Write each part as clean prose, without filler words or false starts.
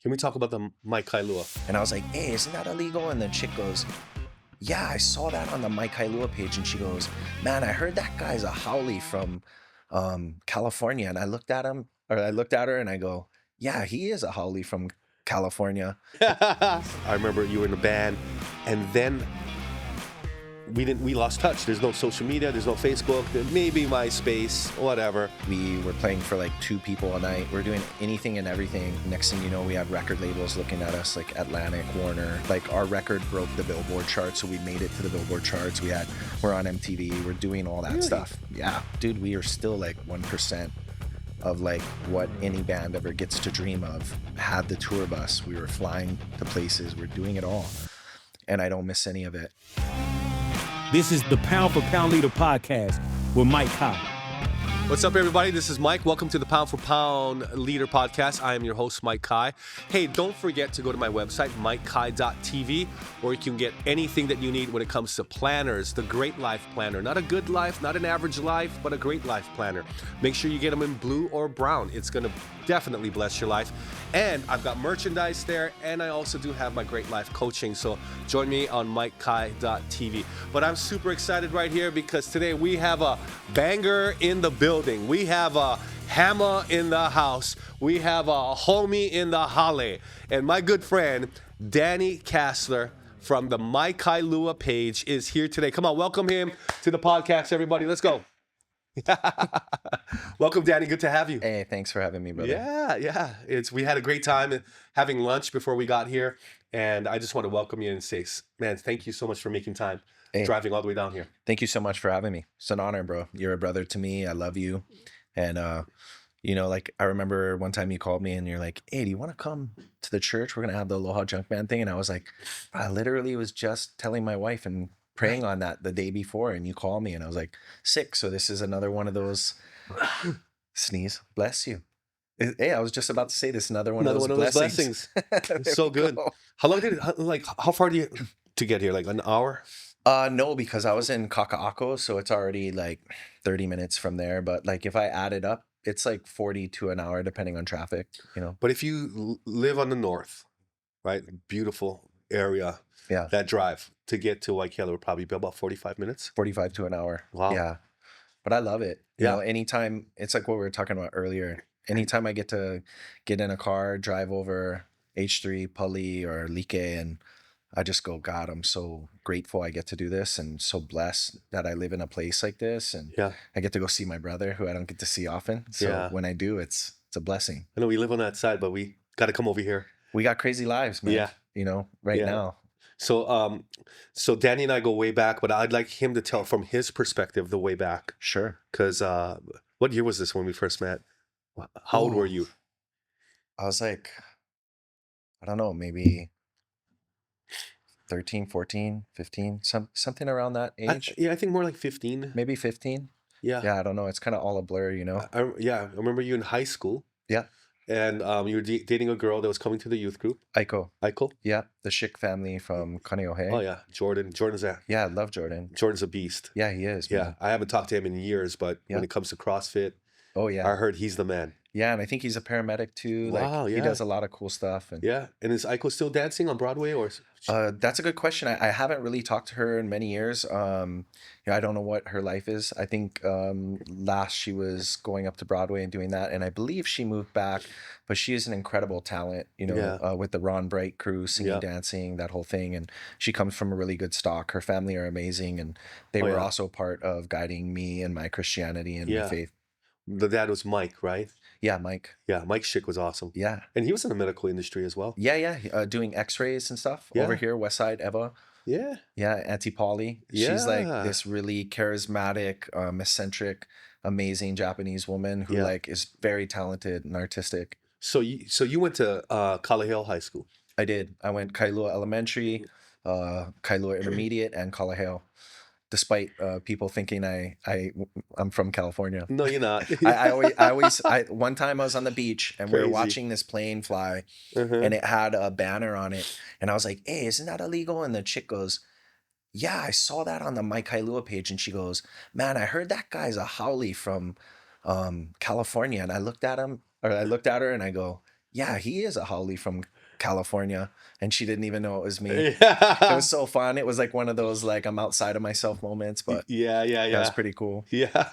Can we talk about the My Kailua? And I was like, hey, isn't that illegal? And the chick goes, yeah, I saw that on the My Kailua page. And she goes, man, I heard that guy's a haole from California. And I looked at her and I go, yeah, he is a haole from California. I remember you were in a band, and then we lost touch. There's no social media, there's no Facebook, maybe MySpace, whatever. We were playing for like 2 people a night. We're doing anything and everything. Next thing you know, we have record labels looking at us, like Atlantic, Warner. Like our record broke the Billboard chart, so we made it to the Billboard charts. We're on MTV. We're doing all that Really? stuff. Yeah, dude, we are still like 1% of like what any band ever gets to dream of. Had the tour bus. We were flying to places. We're doing it all, and I don't miss any of it. This is the Pound for Pound Leader podcast with Mike Kailua. What's up, everybody? This is Mike. Welcome to the Pound for Pound Leader podcast. I am your host, Mike Kai. Hey, don't forget to go to my website, mikekai.tv, where you can get anything that you need when it comes to planners, the Great Life Planner. Not a good life, not an average life, but a great life planner. Make sure you get them in blue or brown. It's going to definitely bless your life. And I've got merchandise there, and I also do have my Great Life coaching. So join me on mikekai.tv. But I'm super excited right here because today we have a banger in the building. We have a hammer in the house. We have a homie in the holly. And my good friend, Danny Casler from the My Kailua page is here today. Come on, welcome him to the podcast, everybody. Let's go. Welcome, Danny. Good to have you. Hey, thanks for having me, brother. Yeah. We had a great time having lunch before we got here, and I just want to welcome you and say, man, thank you so much for making time, driving all the way down here. Thank you so much for having me. It's an honor, bro. You're a brother to me. I love you. And, like I remember one time you called me and you're like, hey, do you want to come to the church? We're going to have the Aloha Junk Band thing. And I was like, I literally was just telling my wife and praying on that the day before. And you called me and I was like, sick. So this is another one of those sneeze. Bless you. Hey, I was just about to say this. Another one of those blessings. So good. Go. How long did it, how far do you to get here? Like an hour? No, because I was in Kaka'ako, so it's already like 30 minutes from there. But like if I add it up, it's like 40 to an hour, depending on traffic, But if you live on the north, right, beautiful area, yeah, that drive to get to My Kailua would probably be about 45 minutes. 45 to an hour. Wow. Yeah. But I love it. Yeah. Anytime, it's like what we were talking about earlier. Anytime I get to get in a car, drive over H3, Pali, or Like, and I just go, God, I'm so grateful I get to do this and so blessed that I live in a place like this. And I get to go see my brother who I don't get to see often. So when I do, it's a blessing. I know we live on that side, but we got to come over here. We got crazy lives, man. Yeah. Right now. So Danny and I go way back, but I'd like him to tell from his perspective the way back. Sure. Because what year was this when we first met? How old were you? I was like, I don't know, maybe 13, 14, 15, something around that age. I think more like 15. Maybe 15. Yeah. Yeah, I don't know. It's kind of all a blur, I remember you in high school. Yeah. And you were dating a girl that was coming to the youth group. Aiko. Yeah. The Schick family from Kaneohe. Oh, yeah. Jordan's there. Yeah, I love Jordan. Jordan's a beast. Yeah, he is. Yeah. Man. I haven't talked to him in years, but when it comes to CrossFit, oh, yeah, I heard he's the man. Yeah, and I think he's a paramedic too. Wow, He does a lot of cool stuff. And and is Aiko still dancing on Broadway or? That's a good question. I haven't really talked to her in many years. I don't know what her life is. I think last she was going up to Broadway and doing that, and I believe she moved back. But she is an incredible talent, with the Ron Bright crew, singing, dancing, that whole thing. And she comes from a really good stock. Her family are amazing, and they were also part of guiding me in my Christianity and my faith. The dad was Mike, right? Yeah, Mike. Yeah, Mike Schick was awesome. Yeah. And he was in the medical industry as well. Yeah. Doing x-rays and stuff over here, West Side, Eva. Yeah. Yeah, Auntie Polly. Yeah. She's like this really charismatic, eccentric, amazing Japanese woman who is very talented and artistic. So you went to Kalaheo High School. I did. I went Kailua Elementary, Kailua Intermediate, and Kalaheo. Despite people thinking I'm from California. No, you're not. One time I was on the beach and we were watching this plane fly and it had a banner on it. And I was like, hey, isn't that illegal? And the chick goes, yeah, I saw that on the My Kailua page. And she goes, man, I heard that guy's a haole from California. And I looked at her and I go, yeah, he is a haole from California, and she didn't even know it was me. It Yeah. was so fun. It was like one of those like I'm outside of myself moments, but Yeah, yeah, that was yeah. pretty cool. Yeah.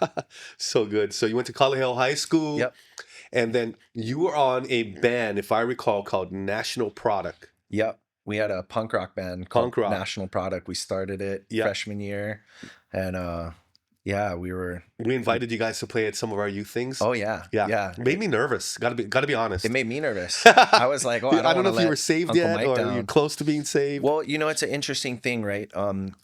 So good. So you went to Color Hill High School, Yep. and then you were on a band, if I recall, called National Product. Yep. We had a punk rock band called Punk rock. National Product. We started it Yep. freshman year, and yeah, we were. We invited you guys to play at some of our youth things. Oh yeah, Yeah. yeah. Made me nervous. Gotta be honest. It made me nervous. I was like, oh, I don't know want to if you were let saved Uncle yet Mike or down. you're close to being saved. Well, you know, it's an interesting thing, right?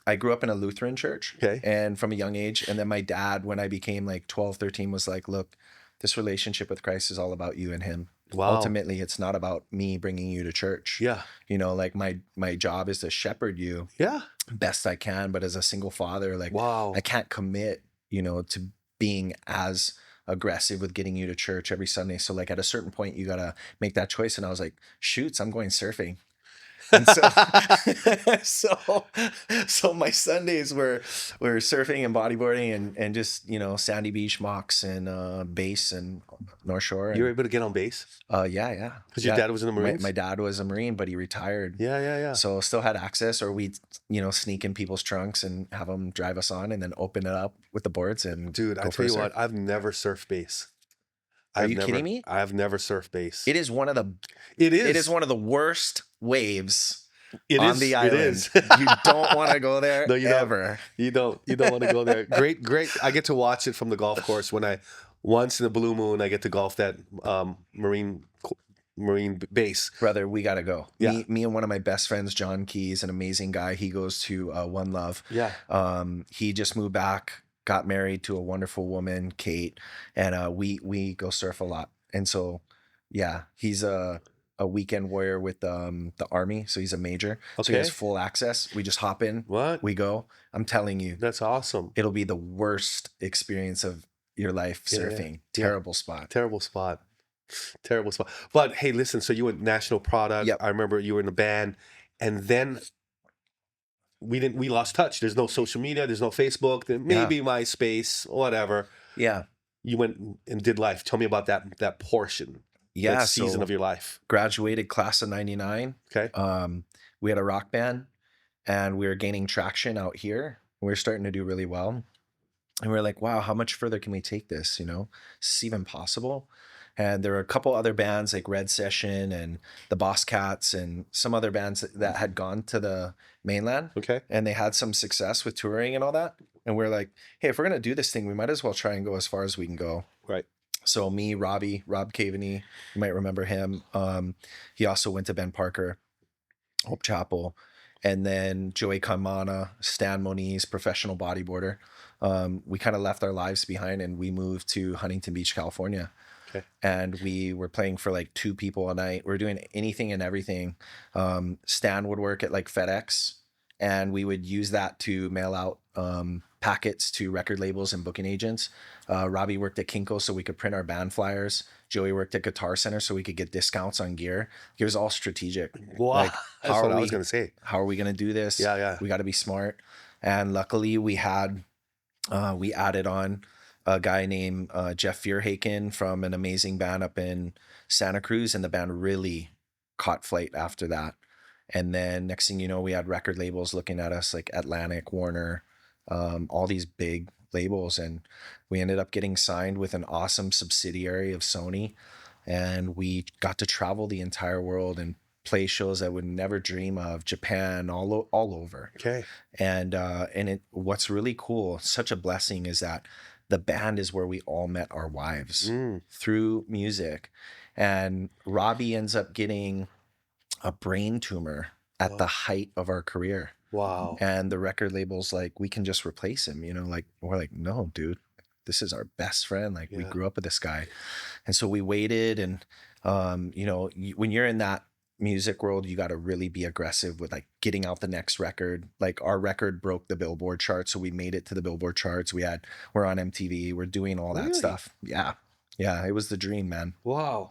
I grew up in a Lutheran church, Okay. and from a young age, and then my dad, when I became like 12, 13, was like, look, this relationship with Christ is all about you and him. Wow. Ultimately, it's not about me bringing you to church. Yeah. You know, like my job is to shepherd you Yeah. best I can, but as a single father, like Wow. I can't commit, you know, to being as aggressive with getting you to church every Sunday. So like at a certain point you gotta make that choice. And I was like, shoots, I'm going surfing. And so my Sundays were surfing and bodyboarding and just, you know, Sandy Beach, Mocks and base and North Shore. You were able to get on base? Yeah. Because your dad was in the Marines? My dad was a Marine, but he retired. Yeah. So still had access, or we'd, you know, sneak in people's trunks and have them drive us on and then open it up with the boards and Dude, I tell you what, I've never surfed base. Are you kidding me? I've never surfed base. It is one of the worst waves on the island. It is. You don't want to go there. No, you ever. Don't. You don't want to go there. Great. I get to watch it from the golf course once in a blue moon, I get to golf that Marine base. Brother, we got to go. Yeah. Me and one of my best friends, John Keys, an amazing guy. He goes to One Love. Yeah. He just moved back, got married to a wonderful woman, Kate, and we go surf a lot. And so, yeah, he's a weekend warrior with the Army, so he's a major. Okay. So he has full access. We just hop in. What? We go. I'm telling you, that's awesome. It'll be the worst experience of your life surfing. Yeah. Terrible spot. But hey, listen, so you went National Product. Yep. I remember you were in a band, and then we lost touch. There's no social media, there's no Facebook, maybe MySpace, whatever. Yeah. You went and did life. Tell me about that portion. Yeah. That season of your life. Graduated class of 99. Okay. We had a rock band and we were gaining traction out here. We were starting to do really well. And we were like, wow, how much further can we take this? You know, is this even possible? And there were a couple other bands like Red Session and the Boss Cats and some other bands that had gone to the mainland. Okay. And they had some success with touring and all that. And we're like, hey, if we're going to do this thing, we might as well try and go as far as we can go. Right. So me, Rob Caveney, you might remember him. He also went to Ben Parker, Hope Chapel. And then Joey Kamana, Stan Moniz, professional bodyboarder. We kind of left our lives behind and we moved to Huntington Beach, California. Okay. And we were playing for like 2 people a night. We were doing anything and everything. Stan would work at like FedEx and we would use that to mail out packets to record labels and booking agents. Robbie worked at Kinko so we could print our band flyers. Joey worked at Guitar Center so we could get discounts on gear. It was all strategic. Wow. Like, That's what I was going to say. How are we going to do this? Yeah. We got to be smart. And luckily we added on a guy named Jeff Vierhaken from an amazing band up in Santa Cruz. And the band really caught flight after that. And then next thing you know, we had record labels looking at us like Atlantic, Warner, all these big labels. And we ended up getting signed with an awesome subsidiary of Sony. And we got to travel the entire world and play shows I would never dream of, Japan, all over. Okay. And what's really cool, such a blessing, is that the band is where we all met our wives through music. And Robbie ends up getting a brain tumor at the height of our career. Wow. And the record label's like, we can just replace him, you know, like we're like, no, dude, this is our best friend. Like we grew up with this guy. And so we waited and, you know, when you're in that music world, you got to really be aggressive with like getting out the next record. Like our record broke the Billboard chart. So we made it to the Billboard charts. We're on MTV, we're doing all that stuff. Yeah. It was the dream, man. Wow.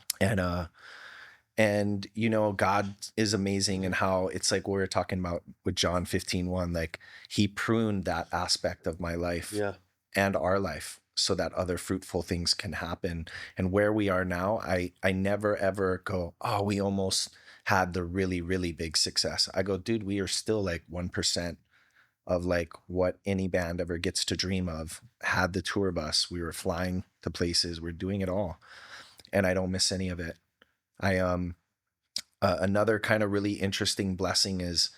And you know, God is amazing and how it's like we were talking about with John 15:1, like he pruned that aspect of my life and our life so that other fruitful things can happen. And where we are now, I never ever go, oh, we almost had the really, really big success. I go, dude, we are still like 1% of like what any band ever gets to dream of. Had the tour bus, we were flying to places, we're doing it all. And I don't miss any of it. I another kind of really interesting blessing is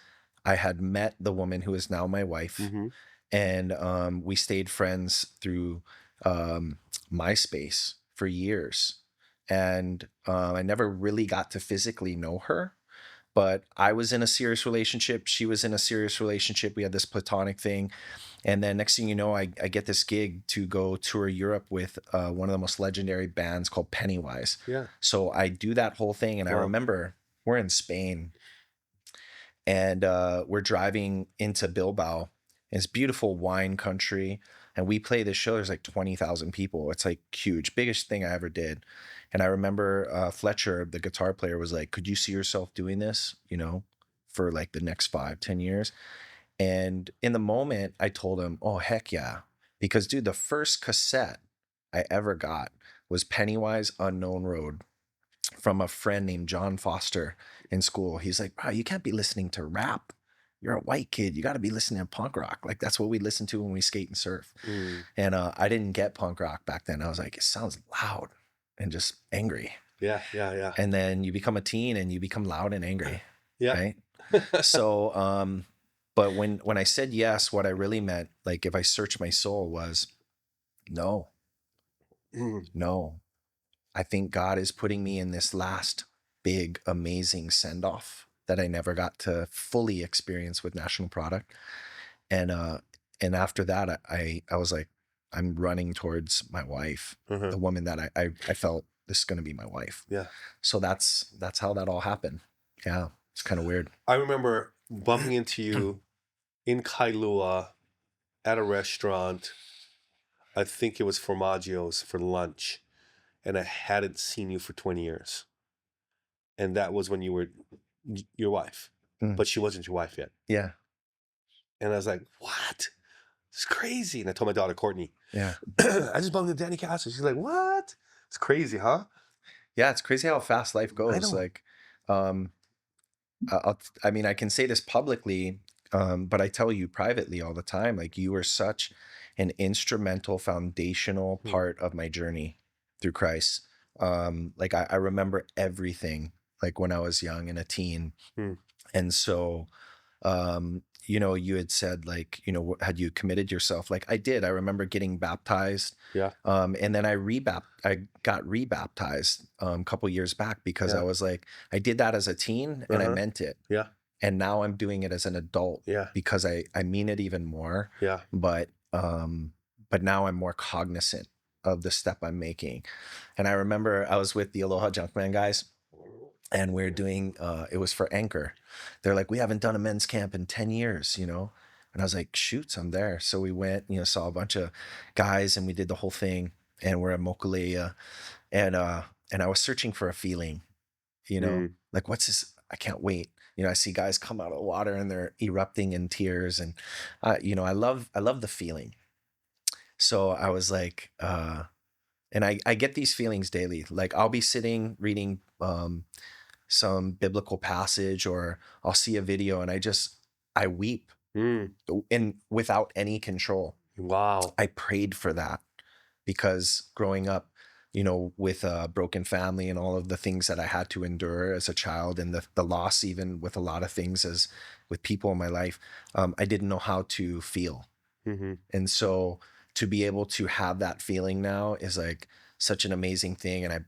I had met the woman who is now my wife, Mm-hmm. and we stayed friends through MySpace for years. And I never really got to physically know her, but I was in a serious relationship. She was in a serious relationship. We had this platonic thing. And then next thing you know, I get this gig to go tour Europe with one of the most legendary bands called Pennywise. Yeah. So I do that whole thing. And I Wow. remember we're in Spain and we're driving into Bilbao. It's beautiful wine country. And we play this show. There's like 20,000 people. It's like huge, biggest thing I ever did. And I remember Fletcher, the guitar player, was like, could you see yourself doing this, you know, for like the next 5-10 years? And in the moment, I told him, oh, heck yeah. Because, dude, the first cassette I ever got was Pennywise Unknown Road from a friend named John Foster in school. He's like, wow, you can't be listening to rap. You're a white kid. You got to be listening to punk rock. Like, that's what we listen to when we skate and surf. Mm. And I didn't get punk rock back then. I was like, it sounds loud and just angry. Yeah, yeah, yeah. And then you become a teen and you become loud and angry. Yeah. Right. So, but when I said yes, what I really meant, like if I searched my soul, was no. I think God is putting me in this last big, amazing send-off that I never got to fully experience with National Product. And after that, I was like, I'm running towards my wife, the woman that I felt this is going to be my wife. Yeah. So that's how that all happened. Yeah. It's kind of weird. I remember bumping into you in Kailua at a restaurant. I think it was Formaggio's for lunch. And I hadn't seen you for 20 years. And that was when you were your wife. But she wasn't your wife yet. Yeah. And I was like, what? It's crazy. And I told my daughter, Courtney, Yeah. I just bumped into Danny Casler. She's like, what? It's crazy, huh? Yeah. It's crazy how fast life goes. I know. Like, I mean, I can say this publicly, but I tell you privately all the time, like you were such an instrumental, foundational part of my journey through Christ. Like I remember everything, like when I was young and a teen. And so, you know, you had said like, you know, had you committed yourself? Like I did. I remember getting baptized. Yeah. And then I got rebaptized a couple years back because I was like, I did that as a teen and I meant it. Yeah. And now I'm doing it as an adult. Yeah. Because I mean it even more. Yeah. But now I'm more cognizant of the step I'm making. And I remember I was with the Aloha Junkman guys and we're doing, it was for Anchor. They're like, we haven't done a men's camp in 10 years, you know? And I was like, shoots, I'm there. So we went, you know, saw a bunch of guys and we did the whole thing and we're at Mokulea and I was searching for a feeling, you know, like what's this? I can't wait. You know, I see guys come out of the water and they're erupting in tears and, you know, I love the feeling. So I was like, and I get these feelings daily. Like I'll be sitting reading some biblical passage or I'll see a video and I weep and without any control. Wow. I prayed for that because growing up, you know, with a broken family and all of the things that I had to endure as a child and the loss, even with a lot of things as with people in my life, I didn't know how to feel. And so to be able to have that feeling now is like such an amazing thing. And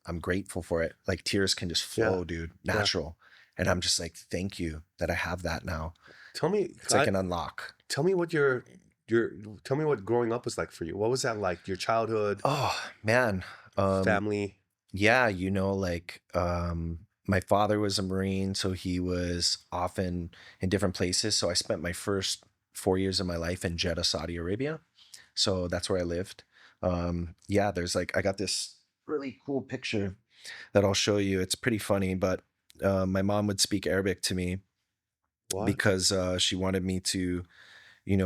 I'm grateful for it. Like tears can just flow, dude, natural. And I'm just like, thank you that I have that now. Tell me, it's like an unlock. Tell me what tell me what growing up was like for you. What was that like? Your childhood? Oh man. Family? Yeah. You know, like, my father was a Marine, so he was often in different places. So I spent my first 4 years of my life in Jeddah, Saudi Arabia. So that's where I lived. Yeah, there's like, I got this really cool picture that I'll show you. It's pretty funny, but my mom would speak Arabic to me because she wanted me to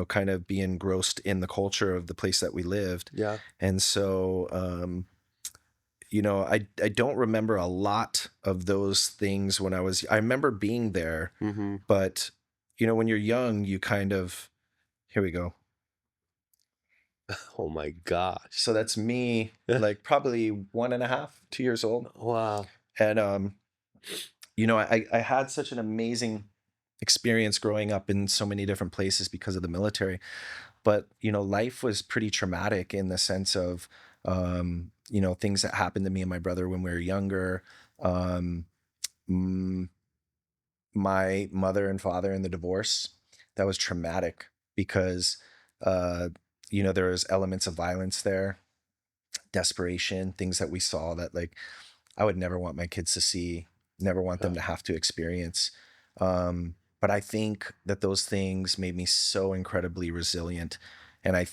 kind of be engrossed in the culture of the place that we lived. Yeah. And so, I don't remember a lot of those things when I remember being there, Mm-hmm. but, when you're young, you kind of, here we go. Oh my gosh. So that's me, like probably 1.5, 2 years old. Wow. And, I had such an amazing experience growing up in so many different places because of the military. But, life was pretty traumatic in the sense of, things that happened to me and my brother when we were younger. Um, mm, my mother and father in the divorce, that was traumatic because, uh, there was elements of violence there, desperation, things that we saw that like I would never want my kids to see, never want them to have to experience. But I think that those things made me so incredibly resilient. And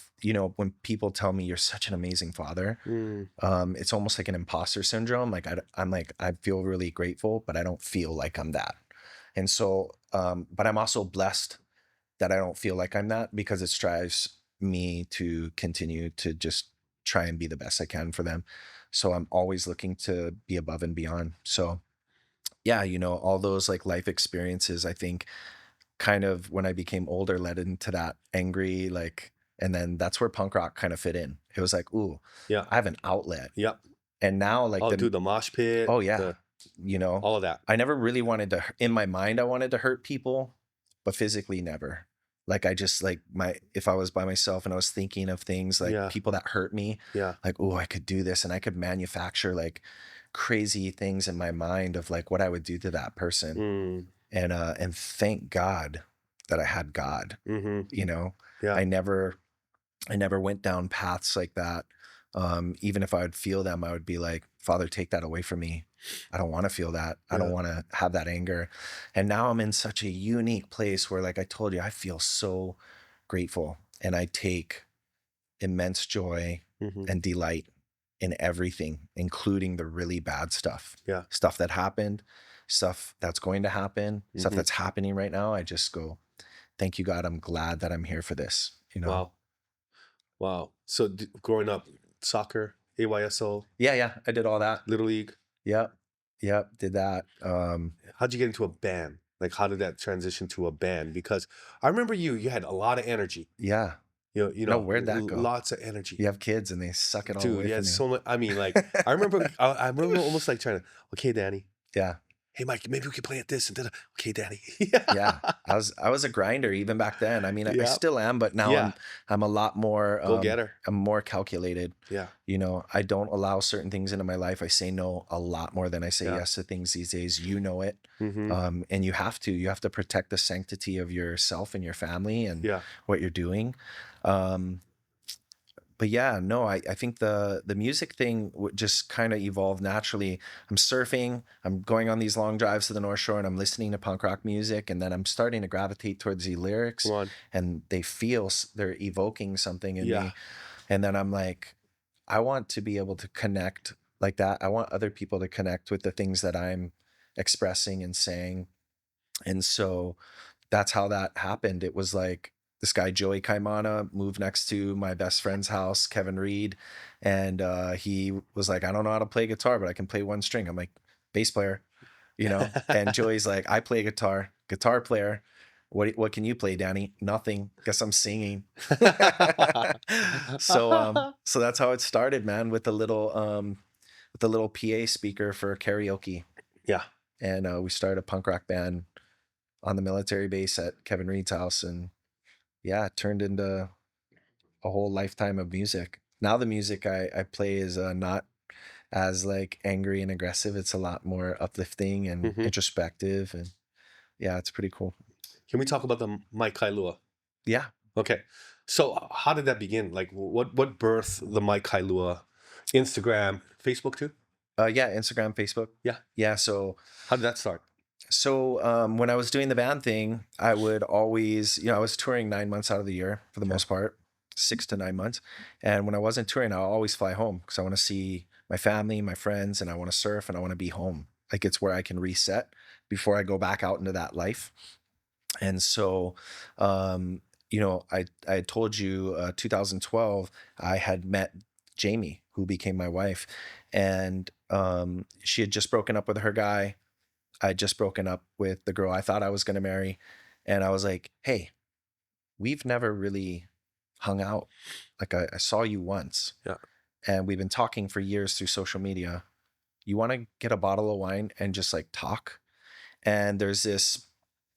when people tell me you're such an amazing father, Mm. it's almost like an imposter syndrome. Like I'm like, I feel really grateful, but I don't feel like I'm that. And so, but I'm also blessed that I don't feel like I'm that because it strives me to continue to just try and be the best I can for them. So I'm always looking to be above and beyond. So yeah, all those like life experiences, I think kind of when I became older led into that angry, like, and then that's where punk rock kind of fit in. It was like, ooh, Yeah. I have an outlet. Yep. And now like Oh, dude, the mosh pit. oh yeah, all of that. I never really wanted to, in my mind, I wanted to hurt people, but physically never. Like I just like if I was by myself and I was thinking of things like Yeah. people that hurt me, Yeah. like, oh, I could do this. And I could manufacture like crazy things in my mind of like what I would do to that person. Mm. And thank God that I had God, Mm-hmm. Yeah. I never went down paths like that. Even if I would feel them, I would be like, Father, take that away from me. I don't want to feel that. I don't want to have that anger. And now I'm in such a unique place where, like I told you, I feel so grateful and I take immense joy Mm-hmm. and delight in everything, including the really bad stuff. Yeah. Stuff that happened, stuff that's going to happen, stuff Mhm. that's happening right now. I just go, thank you, God. I'm glad that I'm here for this. Wow. Wow. So growing up, soccer, AYSO, Yeah. I did all that. Little League. Yep. Did that. How'd you get into a band? Like, how did that transition to a band? Because I remember you had a lot of energy. Yeah. You know, Where'd that go? lots of energy. You have kids and they suck it all Dude, away yeah, from you. so much. I mean, like, I remember almost like trying to, okay, Danny. Yeah. Hey, Mike, maybe we could play at this and then, okay, Danny. Yeah. I was a grinder even back then. I mean, I still am, but now I'm a lot more Go getter. I'm more calculated. Yeah. I don't allow certain things into my life. I say no a lot more than I say yes to things these days. You know it. Mm-hmm. And you have to protect the sanctity of yourself and your family and what you're doing. But yeah, no, I think the music thing just kind of evolved naturally. I'm surfing, I'm going on these long drives to the North Shore and I'm listening to punk rock music. And then I'm starting to gravitate towards the lyrics and they're evoking something in me. And then I'm like, I want to be able to connect like that. I want other people to connect with the things that I'm expressing and saying. And so that's how that happened. It was like this guy, Joey Kaimana, moved next to my best friend's house, Kevin Reed. And he was like, I don't know how to play guitar, but I can play one string. I'm like, bass player, and Joey's like, I play guitar player. What can you play, Danny? Nothing. Guess I'm singing. So that's how it started, man, with the little PA speaker for karaoke. Yeah. And we started a punk rock band on the military base at Kevin Reed's house, and it turned into a whole lifetime of music. Now the music I play is not as like angry and aggressive. It's a lot more uplifting and introspective, and it's pretty cool. Can we talk about the My Kailua? Yeah. Okay. So how did that begin? Like what birthed the My Kailua? Instagram, Facebook too? Instagram, Facebook. Yeah. So how did that start? So when I was doing the band thing, I would always, I was touring 9 months out of the year for the most part, 6 to 9 months. And when I wasn't touring, I always fly home because I want to see my family, my friends, and I want to surf and I want to be home. Like it's where I can reset before I go back out into that life. And so you know, I told you 2012 I had met Jamie, who became my wife, and she had just broken up with her guy. I had just broken up with the girl I thought I was going to marry, and I was like, hey, we've never really hung out. Like I saw you once, Yeah. and we've been talking for years through social media. You want to get a bottle of wine and just like talk? And there's this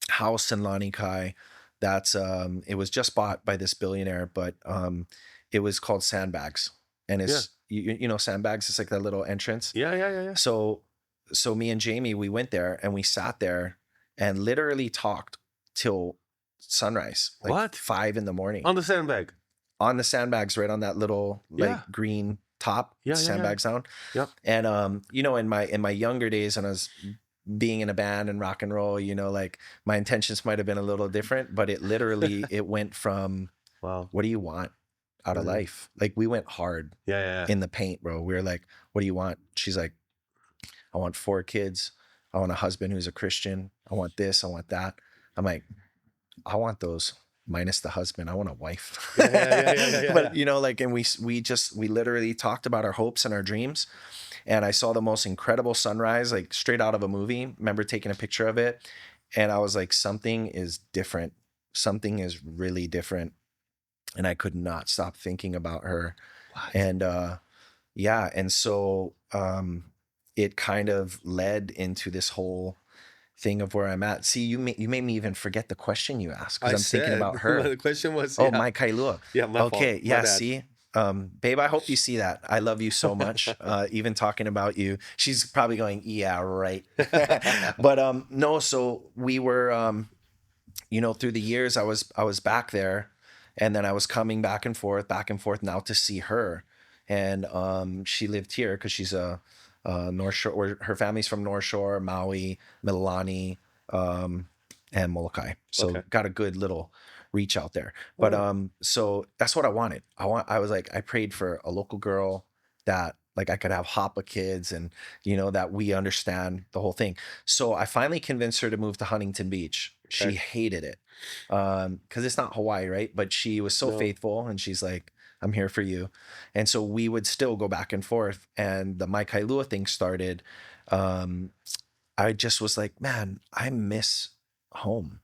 house in Lanikai that's it was just bought by this billionaire, but it was called Sandbags. And Yeah. it's you know Sandbags, it's like that little entrance. Yeah. So me and Jamie, we went there and we sat there and literally talked till sunrise, like What? 5 a.m. On the sandbag. on the sandbags, right on that little like Yeah. green top Yeah. sandbag sound. Yep. And you know, in my younger days, when I was being in a band and rock and roll, you know, like my intentions might have been a little different, but it literally it went from Wow. what do you want out of Yeah. life? Like we went hard Yeah. in the paint, bro. We were like, what do you want? She's like, I want 4 kids. I want a husband who's a Christian. I want this, I want that. I'm like, I want those minus the husband. I want a wife. Yeah. But you know, like, and we literally talked about our hopes and our dreams. And I saw the most incredible sunrise, like straight out of a movie. Remember taking a picture of it. And I was like, something is different. Something is really different. And I could not stop thinking about her. What? And yeah. And so it kind of led into this whole thing of where I'm at. See, you made me even forget the question you asked because I'm thinking about her. The question was, Oh, my Kailua. Yeah, my fault. Okay, My yeah, bad. see? Babe, I hope you see that. I love you so much. Even talking about you. She's probably going, yeah, right. But no, so we were you know, through the years I was back there, and then I was coming back and forth now to see her. And she lived here because she's a North Shore, where her family's from North Shore, Maui, Mililani, and Molokai. So Okay. got a good little reach out there. But so that's what I wanted. I was like, I prayed for a local girl that like I could have Hapa kids, and you know, that we understand the whole thing. So I finally convinced her to move to Huntington Beach. She Okay. hated it. Because it's not Hawaii, right? But she was so No. faithful, and she's like, I'm here for you. And so we would still go back and forth. And the My Kailua thing started. I just was like, man, I miss home.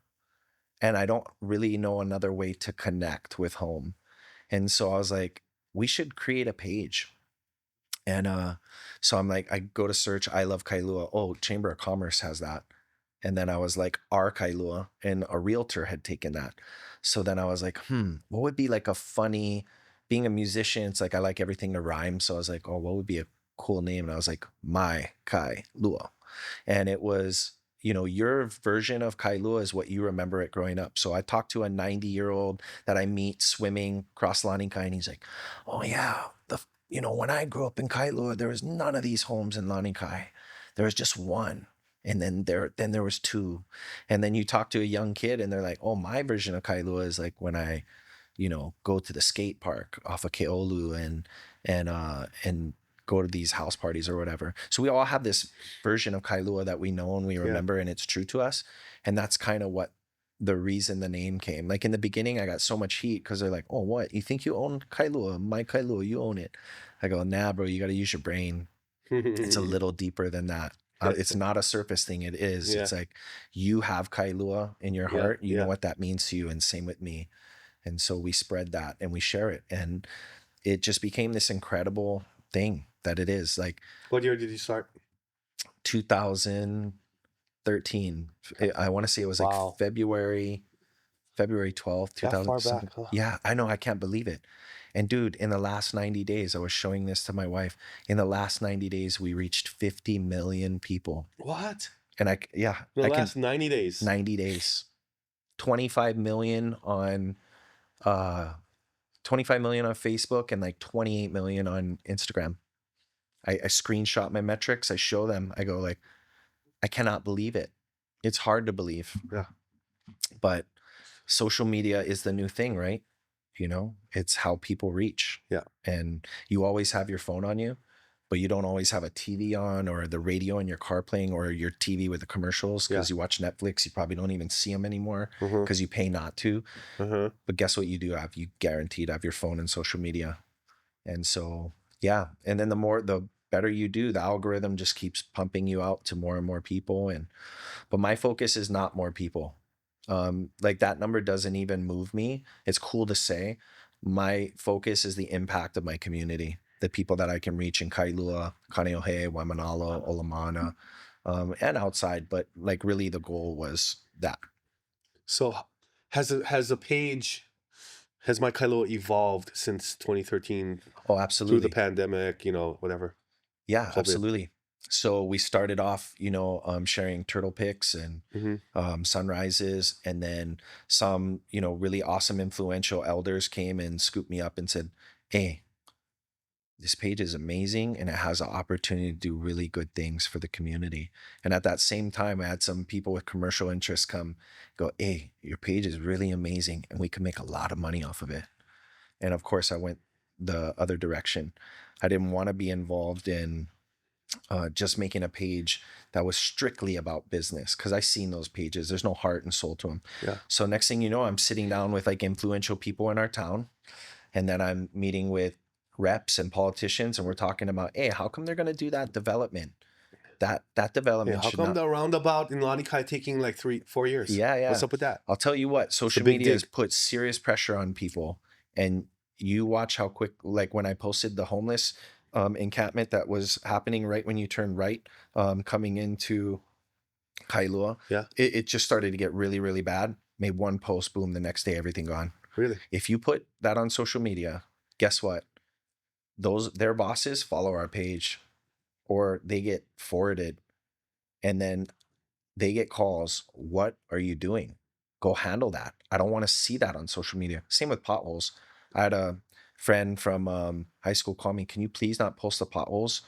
And I don't really know another way to connect with home. And so I was like, we should create a page. And so I'm like, I go to search I Love Kailua. Oh, Chamber of Commerce has that. And then I was like, our Kailua, and a realtor had taken that. So then I was like, what would be like a funny, being a musician, it's like I like everything to rhyme. So I was like, oh, what would be a cool name? And I was like, My Kailua. And it was, you know, your version of Kailua is what you remember it growing up. So I talked to a 90-year-old that I meet swimming across Lanikai, and he's like, oh yeah, you know, when I grew up in Kailua, there was none of these homes in Lanikai. There was just one. And then there was 2. And then you talk to a young kid and they're like, oh, my version of Kailua is like when I, you know, go to the skate park off of Keolu and go to these house parties or whatever. So we all have this version of Kailua that we know and we remember, and it's true to us. And that's kind of what the reason the name came. Like in the beginning, I got so much heat because they're like, oh, what? You think you own Kailua? My Kailua, you own it. I go, nah, bro, you got to use your brain. It's a little deeper than that. It's not a surface thing. It is. Yeah. It's like you have Kailua in your heart. You know what that means to you, and same with me. And so we spread that and we share it, and it just became this incredible thing that it is. Like, What year did you start? 2013. I want to say it was Wow. like February 12th, That far 2000. back, huh? Yeah, I know. I can't believe it. And dude, in the last 90 days, I was showing this to my wife. In the last 90 days, we reached 50 million people. What? And The last 90 days. 90 days. 25 million on 25 million on Facebook, and like 28 million on Instagram. I screenshot my metrics. I show them. I go like, I cannot believe it. It's hard to believe. Yeah. But social media is the new thing, right? You know, it's how people reach. Yeah. And you always have your phone on you. but you don't always have a TV on or the radio in your car playing or your TV with the commercials because you watch Netflix. You probably don't even see them anymore because you pay not to. But guess what you do have? You guaranteed have your phone and social media. And so, yeah. And then the better you do, the algorithm just keeps pumping you out to more and more people. But my focus is not more people. Like that number doesn't even move me. It's cool to say. My focus is the impact of my community, the people that I can reach in Kailua, Kaneohe, Waimanalo, Olamana, and outside. But like really the goal was that. So has the page, has My Kailua evolved since 2013 Oh, through the absolutely. pandemic, whatever? Yeah, COVID. absolutely. So we started off, sharing turtle pics and sunrises, and then some, really awesome influential elders came and scooped me up and said, "Hey, this page is amazing and it has an opportunity to do really good things for the community." And at that same time, I had some people with commercial interests come go, "Hey, your page is really amazing and we can make a lot of money off of it." And of course, I went the other direction. I didn't want to be involved in just making a page that was strictly about business because I seen those pages. There's no heart and soul to them. Yeah. So next thing you know, I'm sitting down with like influential people in our town, and then I'm meeting with reps and politicians, and we're talking about, hey, how come they're going to do that development? That development How should come not. the roundabout in Lanikai taking like 3-4 years? Yeah. What's up with that? I'll tell you what, social big media has dig. put serious pressure on people, and you watch how quick, like when I posted the homeless encampment that was happening right when you turn right, coming into Kailua, Yeah. it just started to get really, really bad. Made one post, boom, the next day, everything gone. Really? If you put that on social media, guess what? Their bosses follow our page, or they get forwarded, and then they get calls. What are you doing? Go handle that. I don't want to see that on social media. Same with potholes. I had a friend from high school call me, "Can you please not post the potholes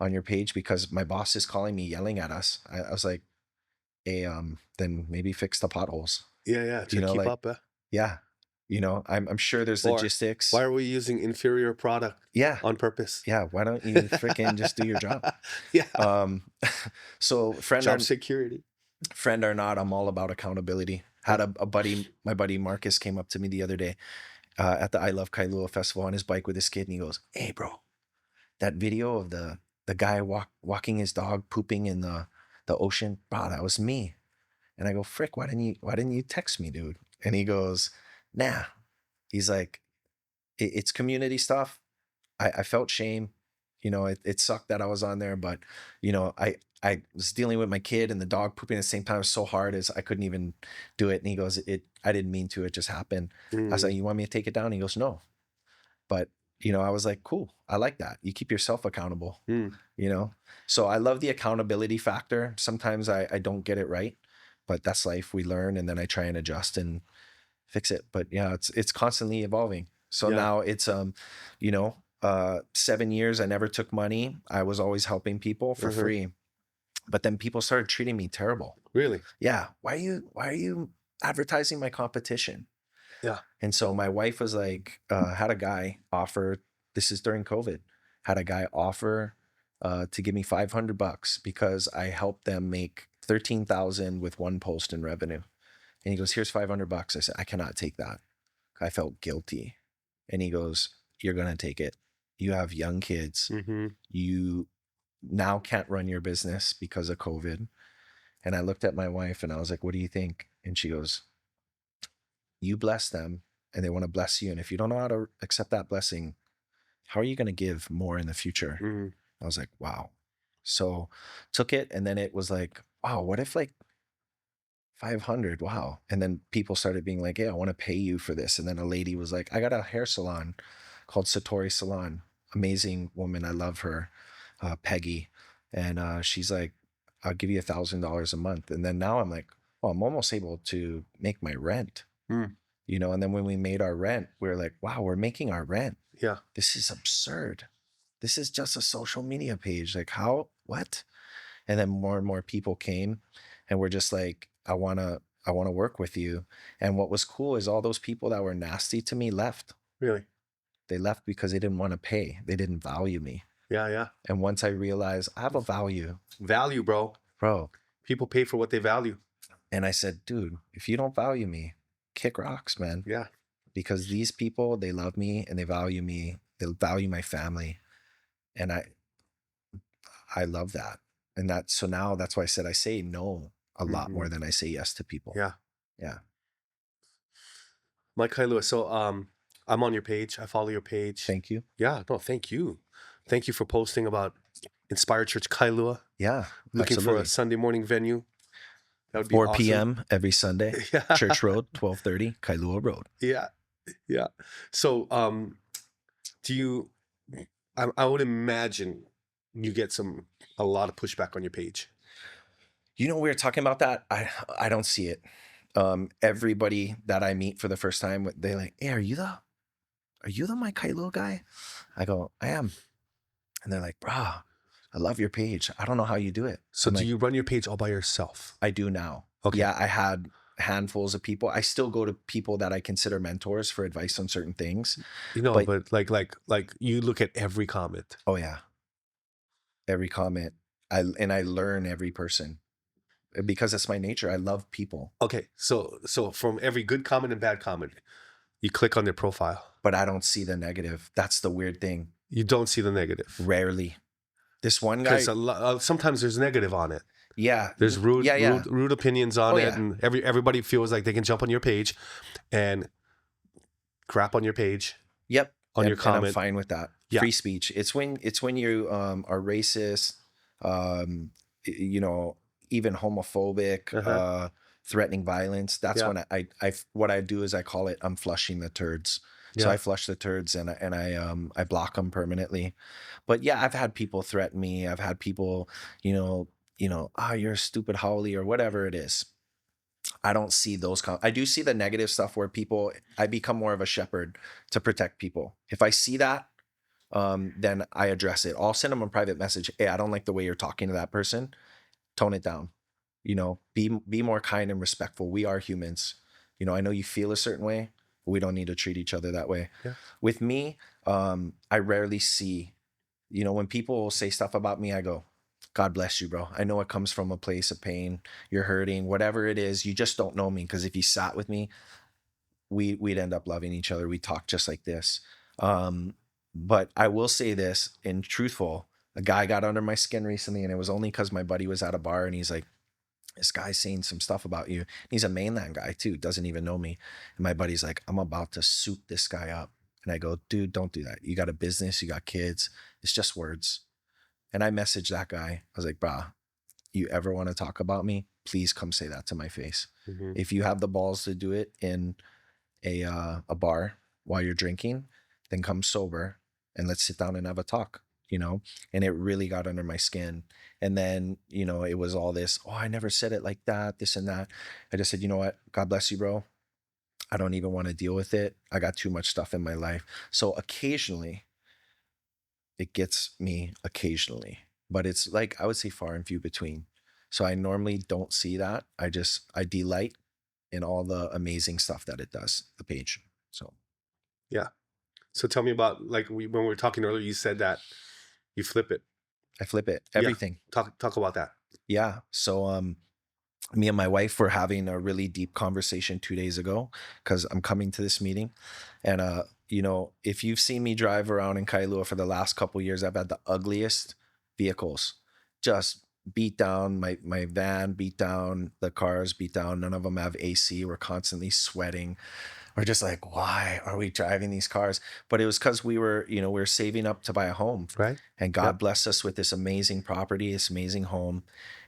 on your page because my boss is calling me yelling at us?" I was like, "Hey, then maybe fix the potholes." Yeah. To keep Like, up. yeah, I'm sure there's Or logistics. why are we using inferior product Yeah, on purpose? yeah. Why don't you freaking just do your job? Yeah. So Job security. friend or not, I'm all about accountability. Had a buddy, my buddy Marcus came up to me the other day at the I Love Kailua festival on his bike with his kid, and he goes, "Hey, bro, that video of the guy walking his dog pooping in the ocean, bro, that was me." And I go, "Frick, why didn't you text me, dude?" And he goes, "Nah." He's like, it's community stuff. I felt shame. It sucked that I was on there, but I was dealing with my kid and the dog pooping at the same time. It was so hard as I couldn't even do it. And he goes, I didn't mean to, it just happened. I was like, "You want me to take it down?" He goes, "No." But I was like, cool. I like that. You keep yourself accountable, So I love the accountability factor. Sometimes I don't get it right, but that's life. We learn, and then I try and adjust and fix it. But yeah, it's constantly evolving. So Yeah. now it's 7 years I never took money. I was always helping people for free. But then people started treating me terrible. Really? Yeah. Why are you advertising my competition? Yeah. And so my wife was like, had a guy offer, this is during COVID, had a guy offer to give me $500 because I helped them make 13,000 with one post in revenue. And he goes, "Here's $500. I said, "I cannot take that." I felt guilty. And he goes, "You're going to take it. You have young kids. You now can't run your business because of COVID." And I looked at my wife and I was like, "What do you think?" And she goes, "You bless them and they want to bless you. And if you don't know how to accept that blessing, how are you going to give more in the future?" I was like, wow. So took it. And then it was like, wow, what if like 500? Wow. And then people started being like, "Hey, I want to pay you for this." And then a lady was like, "I got a hair salon called Satori Salon." Amazing woman. I love her, Peggy. And she's like, "I'll give you $1,000 a month." And then now I'm like, well, I'm almost able to make my rent, and then when we made our rent, we were like, wow, we're making our rent. Yeah. This is absurd. This is just a social media page. Like how, what? And then more and more people came and we're just like, I want to work with you. And what was cool is all those people that were nasty to me left. Really? They left because they didn't want to pay. They didn't value me. Yeah, yeah. And once I realized I have a value, Value, bro. bro. People pay for what they value. And I said, dude, if you don't value me, kick rocks, man. Yeah. Because these people, they love me and they value me. They value my family. And I love that. And so now that's why I said I say no a lot more than I say yes to people. Yeah. Yeah. My Kailua. So I'm on your page. I follow your page. Thank you. Yeah, no, thank you. Thank you for posting about Inspired Church Kailua. Yeah. Looking absolutely. for a Sunday morning venue. That would be 4 awesome. p.m. every Sunday. Yeah. Church Road, 1230, Kailua Road. Yeah. Yeah. So do you I would imagine you get a lot of pushback on your page. You know, we were talking about that. I don't see it. Everybody that I meet for the first time, they're like, hey, are you the My Kailua guy? I go, I am. And they're like, brah, I love your page. I don't know how you do it. So I'm do like, you run your page all by yourself? I do now. Okay. Yeah, I had handfuls of people. I still go to people that I consider mentors for advice on certain things. You know, but like you look at every comment. Oh yeah. Every comment. I learn every person because it's my nature. I love people. Okay. So from every good comment and bad comment, you click on their profile. But I don't see the negative. That's the weird thing. You don't see the negative. Rarely. This one guy. Because sometimes there's negative on it. Yeah. There's rude opinions on it, yeah. and everybody feels like they can jump on your page and crap on your page. Yep. On your comment. And I'm fine with that. Yeah. Free speech. It's when you are racist, you know, even homophobic, threatening violence. That's when I what I do is I call it I'm flushing the turds. So I flush the turds and I block them permanently. But yeah, I've had people threaten me. I've had people, you know, you're a stupid haole or whatever it is. I don't see those. I do see the negative stuff where I become more of a shepherd to protect people. If I see that, then I address it. I'll send them a private message. Hey, I don't like the way you're talking to that person. Tone it down. You know, be more kind and respectful. We are humans. You know, I know you feel a certain way, but we don't need to treat each other that way. Yeah. With me, I rarely see, you know, when people say stuff about me, I go, God bless you, bro. I know it comes from a place of pain. You're hurting, whatever it is. You just don't know me, because if you sat with me, we'd end up loving each other. We talk just like this. But I will say this, in truthful, a guy got under my skin recently, and it was only because my buddy was at a bar and he's like, this guy's saying some stuff about you. He's a mainland guy too, doesn't even know me. And my buddy's like, I'm about to soup this guy up. And I go, dude, don't do that. You got a business, you got kids. It's just words. And I messaged that guy. I was like, brah, you ever want to talk about me? Please come say that to my face. Mm-hmm. If you have the balls to do it in a bar while you're drinking, then come sober and let's sit down and have a talk, you know? And it really got under my skin. And then, you know, it was all this, I never said it like that, this and that. I just said, you know what? God bless you, bro. I don't even want to deal with it. I got too much stuff in my life. So occasionally, it gets me occasionally, but it's like, I would say far and few between. So I normally don't see that. I delight in all the amazing stuff that it does, the page. So. Yeah. So tell me about, like, when we were talking earlier, you said that you flip it. I flip it. Everything. Yeah. Talk about that. Yeah. So, me and my wife were having a really deep conversation 2 days ago, because I'm coming to this meeting. And, you know, if you've seen me drive around in Kailua for the last couple of years, I've had the ugliest vehicles, just beat down. My van beat down, the cars beat down. None of them have AC. We're constantly sweating. We're just like, why are we driving these cars? But it was because we were saving up to buy a home. Right. And God blessed us with this amazing property, this amazing home.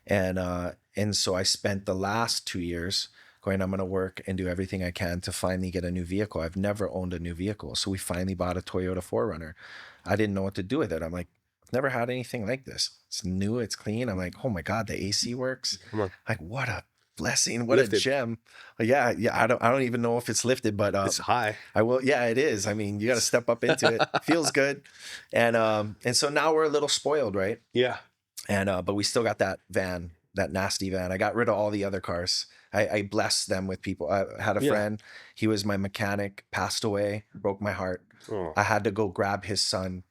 And so I spent the last 2 years going, I'm going to work and do everything I can to finally get a new vehicle. I've never owned a new vehicle. So we finally bought a Toyota 4Runner. I didn't know what to do with it. I'm like, I've never had anything like this. It's new, it's clean. I'm like, oh my God, the AC works. Like, what a blessing, what lifted. A gem. Yeah. I don't even know if it's lifted, but it's high. I will. Yeah, it is. I mean, you got to step up into it. Feels good. And so now we're a little spoiled, right? Yeah. And but we still got that van, that nasty van. I got rid of all the other cars. I blessed them with people. I had a friend, he was my mechanic, passed away, broke my heart. Oh. I had to go grab his son.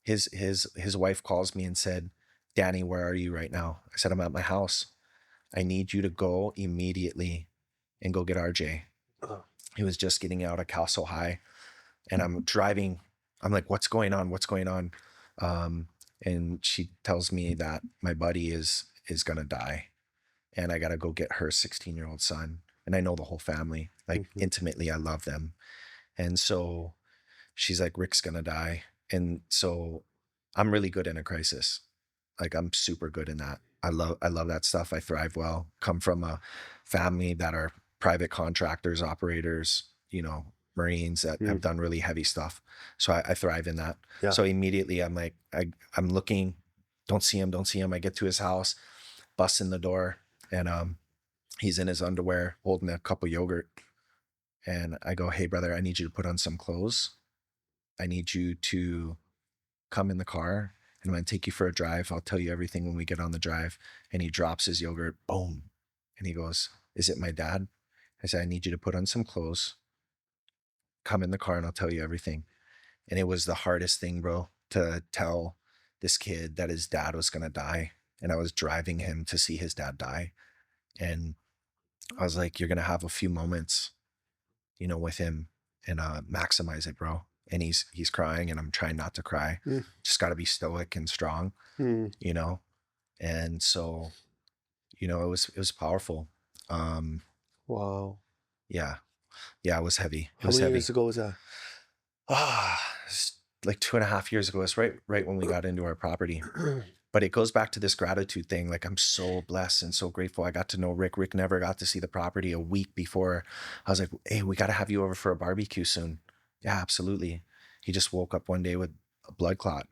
his wife calls me and said, Danny, where are you right now? I said, I'm at my house. I need you to go immediately and go get RJ. Oh. He was just getting out of Castle High, and I'm driving. I'm like, what's going on? What's going on? And she tells me that my buddy is gonna die, and I gotta go get her 16-year-old son. And I know the whole family, like intimately. I love them. And so she's like, Rick's gonna die. And so I'm really good in a crisis. Like I'm super good in that. I love that stuff. I thrive well. Come from a family that are private contractors, operators, Marines that have done really heavy stuff. So I thrive in that. Yeah. So immediately I'm like, I'm looking, don't see him. I get to his house, bust in the door, and he's in his underwear holding a cup of yogurt. And I go, hey brother, I need you to put on some clothes. I need you to come in the car, and I'm going to take you for a drive. I'll tell you everything when we get on the drive. And he drops his yogurt, boom. And he goes, is it my dad? I said, I need you to put on some clothes, come in the car, and I'll tell you everything. And it was the hardest thing, bro, to tell this kid that his dad was going to die. And I was driving him to see his dad die. And I was like, you're going to have a few moments, with him, and maximize it, bro. And he's crying, and I'm trying not to cry. Just got to be stoic and strong, And so, it was powerful. Wow. Yeah, it was heavy. How many years ago was that? It's like 2.5 years ago. It's right when we got into our property. But it goes back to this gratitude thing. Like I'm so blessed and so grateful. I got to know Rick. Rick never got to see the property. A week before, I was like, hey, we got to have you over for a barbecue soon. Yeah, absolutely. He just woke up one day with a blood clot.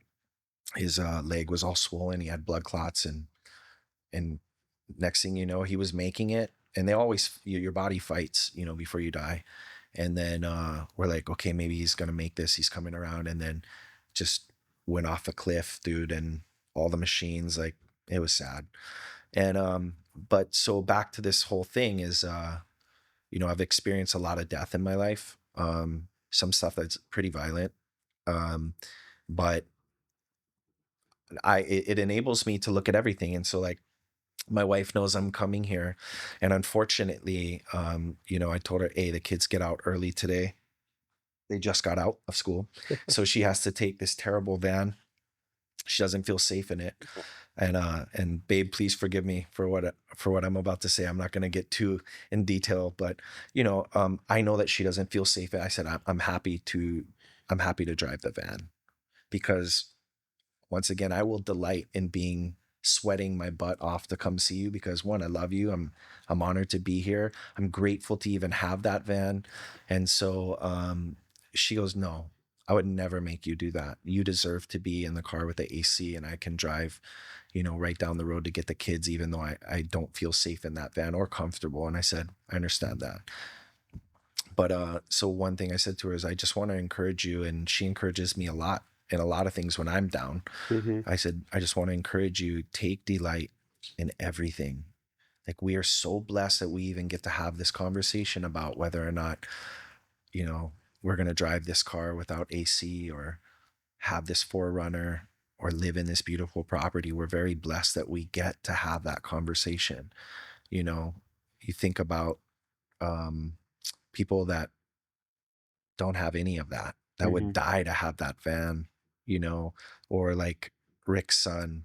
His leg was all swollen. He had blood clots, and next thing you know, he was making it. And they always, your body fights, before you die. And then we're like, okay, maybe he's gonna make this. He's coming around, and then just went off a cliff, dude. And all the machines, like it was sad. And but so back to this whole thing is, I've experienced a lot of death in my life. Some stuff that's pretty violent. But it enables me to look at everything. And so like my wife knows I'm coming here. And unfortunately, I told her, hey, the kids get out early today. They just got out of school. So she has to take this terrible van. She doesn't feel safe in it. And babe, please forgive me for what I'm about to say. I'm not going to get too in detail, but I know that she doesn't feel safe. I said, I'm happy to drive the van, because once again, I will delight in sweating my butt off to come see you, because one, I love you. I'm honored to be here. I'm grateful to even have that van. And so, she goes, no, I would never make you do that. You deserve to be in the car with the AC, and I can drive, right down the road to get the kids, even though I don't feel safe in that van or comfortable. And I said, I understand that. But so one thing I said to her is, I just want to encourage you. And she encourages me a lot in a lot of things when I'm down. I said, I just want to encourage you, take delight in everything. Like we are so blessed that we even get to have this conversation about whether or not, we're going to drive this car without AC, or have this 4Runner, or live in this beautiful property. We're very blessed that we get to have that conversation. You think about people that don't have any of that, would die to have that van, or like Rick's son,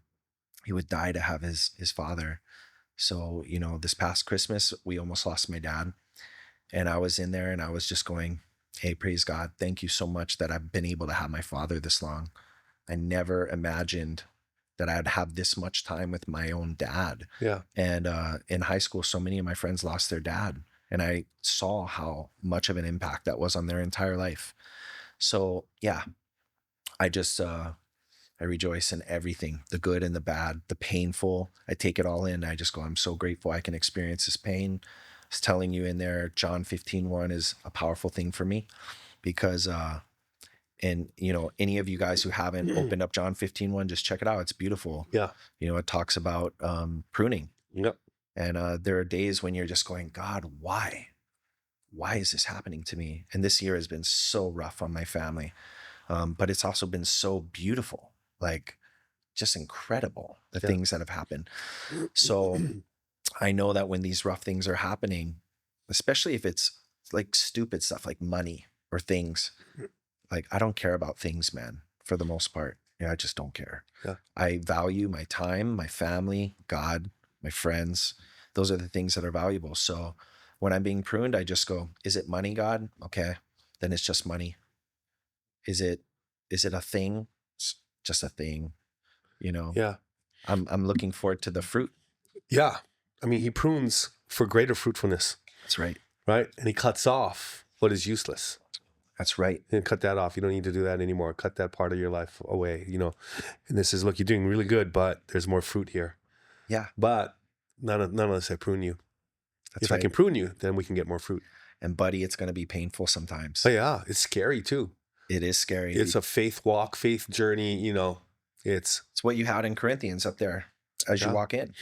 he would die to have his father. So, this past Christmas, we almost lost my dad, and I was in there and I was just going, hey, praise God. Thank you so much that I've been able to have my father this long. I never imagined that I'd have this much time with my own dad. Yeah. And in high school, so many of my friends lost their dad, and I saw how much of an impact that was on their entire life. So yeah, I just, I rejoice in everything, the good and the bad, the painful. I take it all in. I just go, I'm so grateful I can experience this pain. I was telling you in there, John 15:1 is a powerful thing for me, because, and any of you guys who haven't opened up John 15:1, just check it out. It's beautiful. Yeah. It talks about pruning. Yep. And there are days when you're just going, God, why is this happening to me? And this year has been so rough on my family. But it's also been so beautiful. like just incredible, the things that have happened. So I know that when these rough things are happening, especially if it's like stupid stuff like money or things, like I don't care about things, man, for the most part. Yeah, I just don't care. Yeah. I value my time, my family, God, my friends. Those are the things that are valuable. So when I'm being pruned, I just go, is it money, God? Okay. Then it's just money. Is it a thing? It's just a thing, you know? Yeah. I'm looking forward to the fruit. Yeah. I mean, he prunes for greater fruitfulness, That's right. right? And he cuts off what is useless. That's right. And cut that off. You don't need to do that anymore. Cut that part of your life away, you know. And this is, look, you're doing really good, but there's more fruit here. Yeah. But none unless I prune you. That's If right. I can prune you, then we can get more fruit. And buddy, it's going to be painful sometimes. Oh yeah, it's scary too. It is scary. It's a faith walk, faith journey, you know. It's what you had in Corinthians up there as you walk in.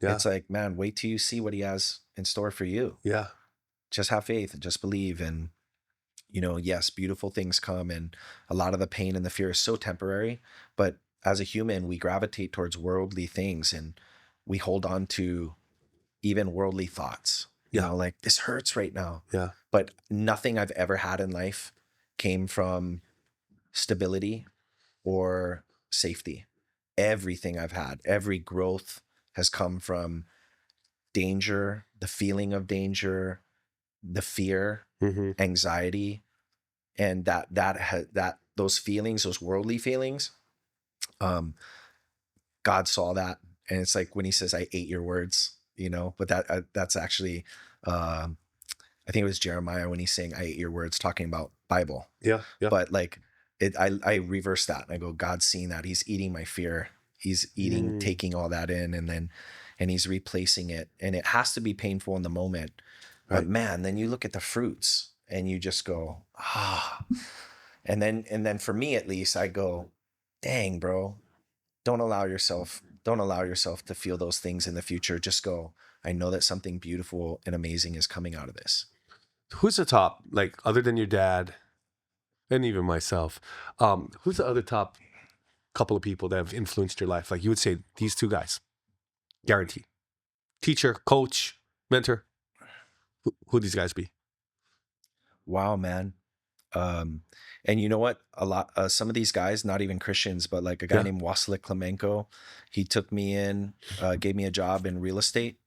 Yeah. It's like, man, wait till you see what he has in store for you. Yeah. Just have faith and just believe. And, you know, yes, beautiful things come, and a lot of the pain and the fear is so temporary. But as a human, we gravitate towards worldly things, and we hold on to even worldly thoughts. You know, like, this hurts right now. Yeah. But nothing I've ever had in life came from stability or safety. Everything I've had, every growth has come from danger, the feeling of danger, the fear, anxiety, and that those feelings, those worldly feelings. God saw that, and it's like when he says, "I ate your words," you know. But that's actually, I think it was Jeremiah when he's saying, "I ate your words," talking about Bible. Yeah. Yeah. But like I reverse that and I go, God's seeing that. He's eating my fear. He's eating, taking all that in, and he's replacing it. And it has to be painful in the moment. Right. But man, then you look at the fruits and you just go, and then for me, at least, I go, dang, bro, don't allow yourself to feel those things in the future. Just go, I know that something beautiful and amazing is coming out of this. Who's the top, like, other than your dad and even myself, who's the other top couple of people that have influenced your life? Like, you would say these two guys, guarantee. Teacher, coach, mentor. Who these guys be? Wow, man. And you know what? Some of these guys, not even Christians, but like a guy named Wasilek Klemenko, he took me in, gave me a job in real estate.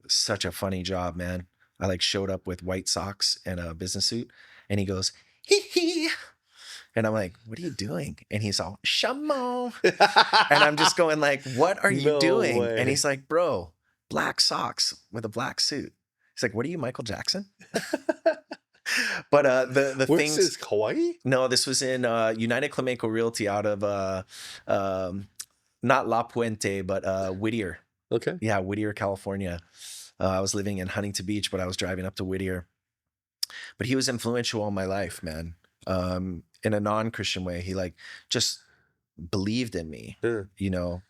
Such a funny job, man. I like showed up with white socks and a business suit, and he goes, hee hee. And I'm like, what are you doing? And he's all, Shamo. And I'm just going like, what are you doing? Way. And he's like, bro, black socks with a black suit. He's like, what are you, Michael Jackson? But the things. Where's this, Hawaii? No, this was in United Klemenko Realty out of not La Puente, but Whittier. Okay. Yeah, Whittier, California. I was living in Huntington Beach, but I was driving up to Whittier. But he was influential in my life, man. In a non-Christian way. He like just believed in me, you know,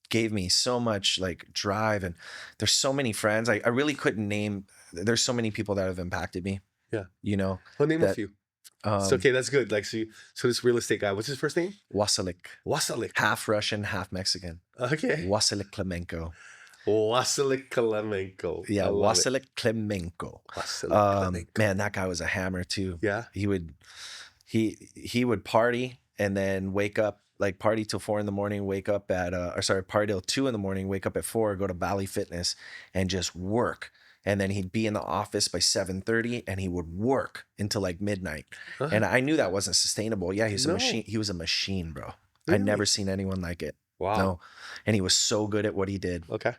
gave me so much like drive. And there's so many friends. I really couldn't name. There's so many people that have impacted me. Yeah. You know. Well, name a few. It's okay. That's good. Like, so this real estate guy, what's his first name? Wasilek. Half Russian, half Mexican. Okay. Wasilek Klemenko. Wasilek Klemenko. Yeah, Wasilek Klemenko. Man, that guy was a hammer too. Yeah. He would party and then wake up, like party till 4 a.m, wake up at party till 2 a.m, wake up at 4, go to Bali Fitness and just work. And then he'd be in the office by 7:30 and he would work until like midnight. And I knew that wasn't sustainable. Yeah, he's a machine. He was a machine, bro. Really? I'd never seen anyone like it. Wow. No. And he was so good at what he did. Okay.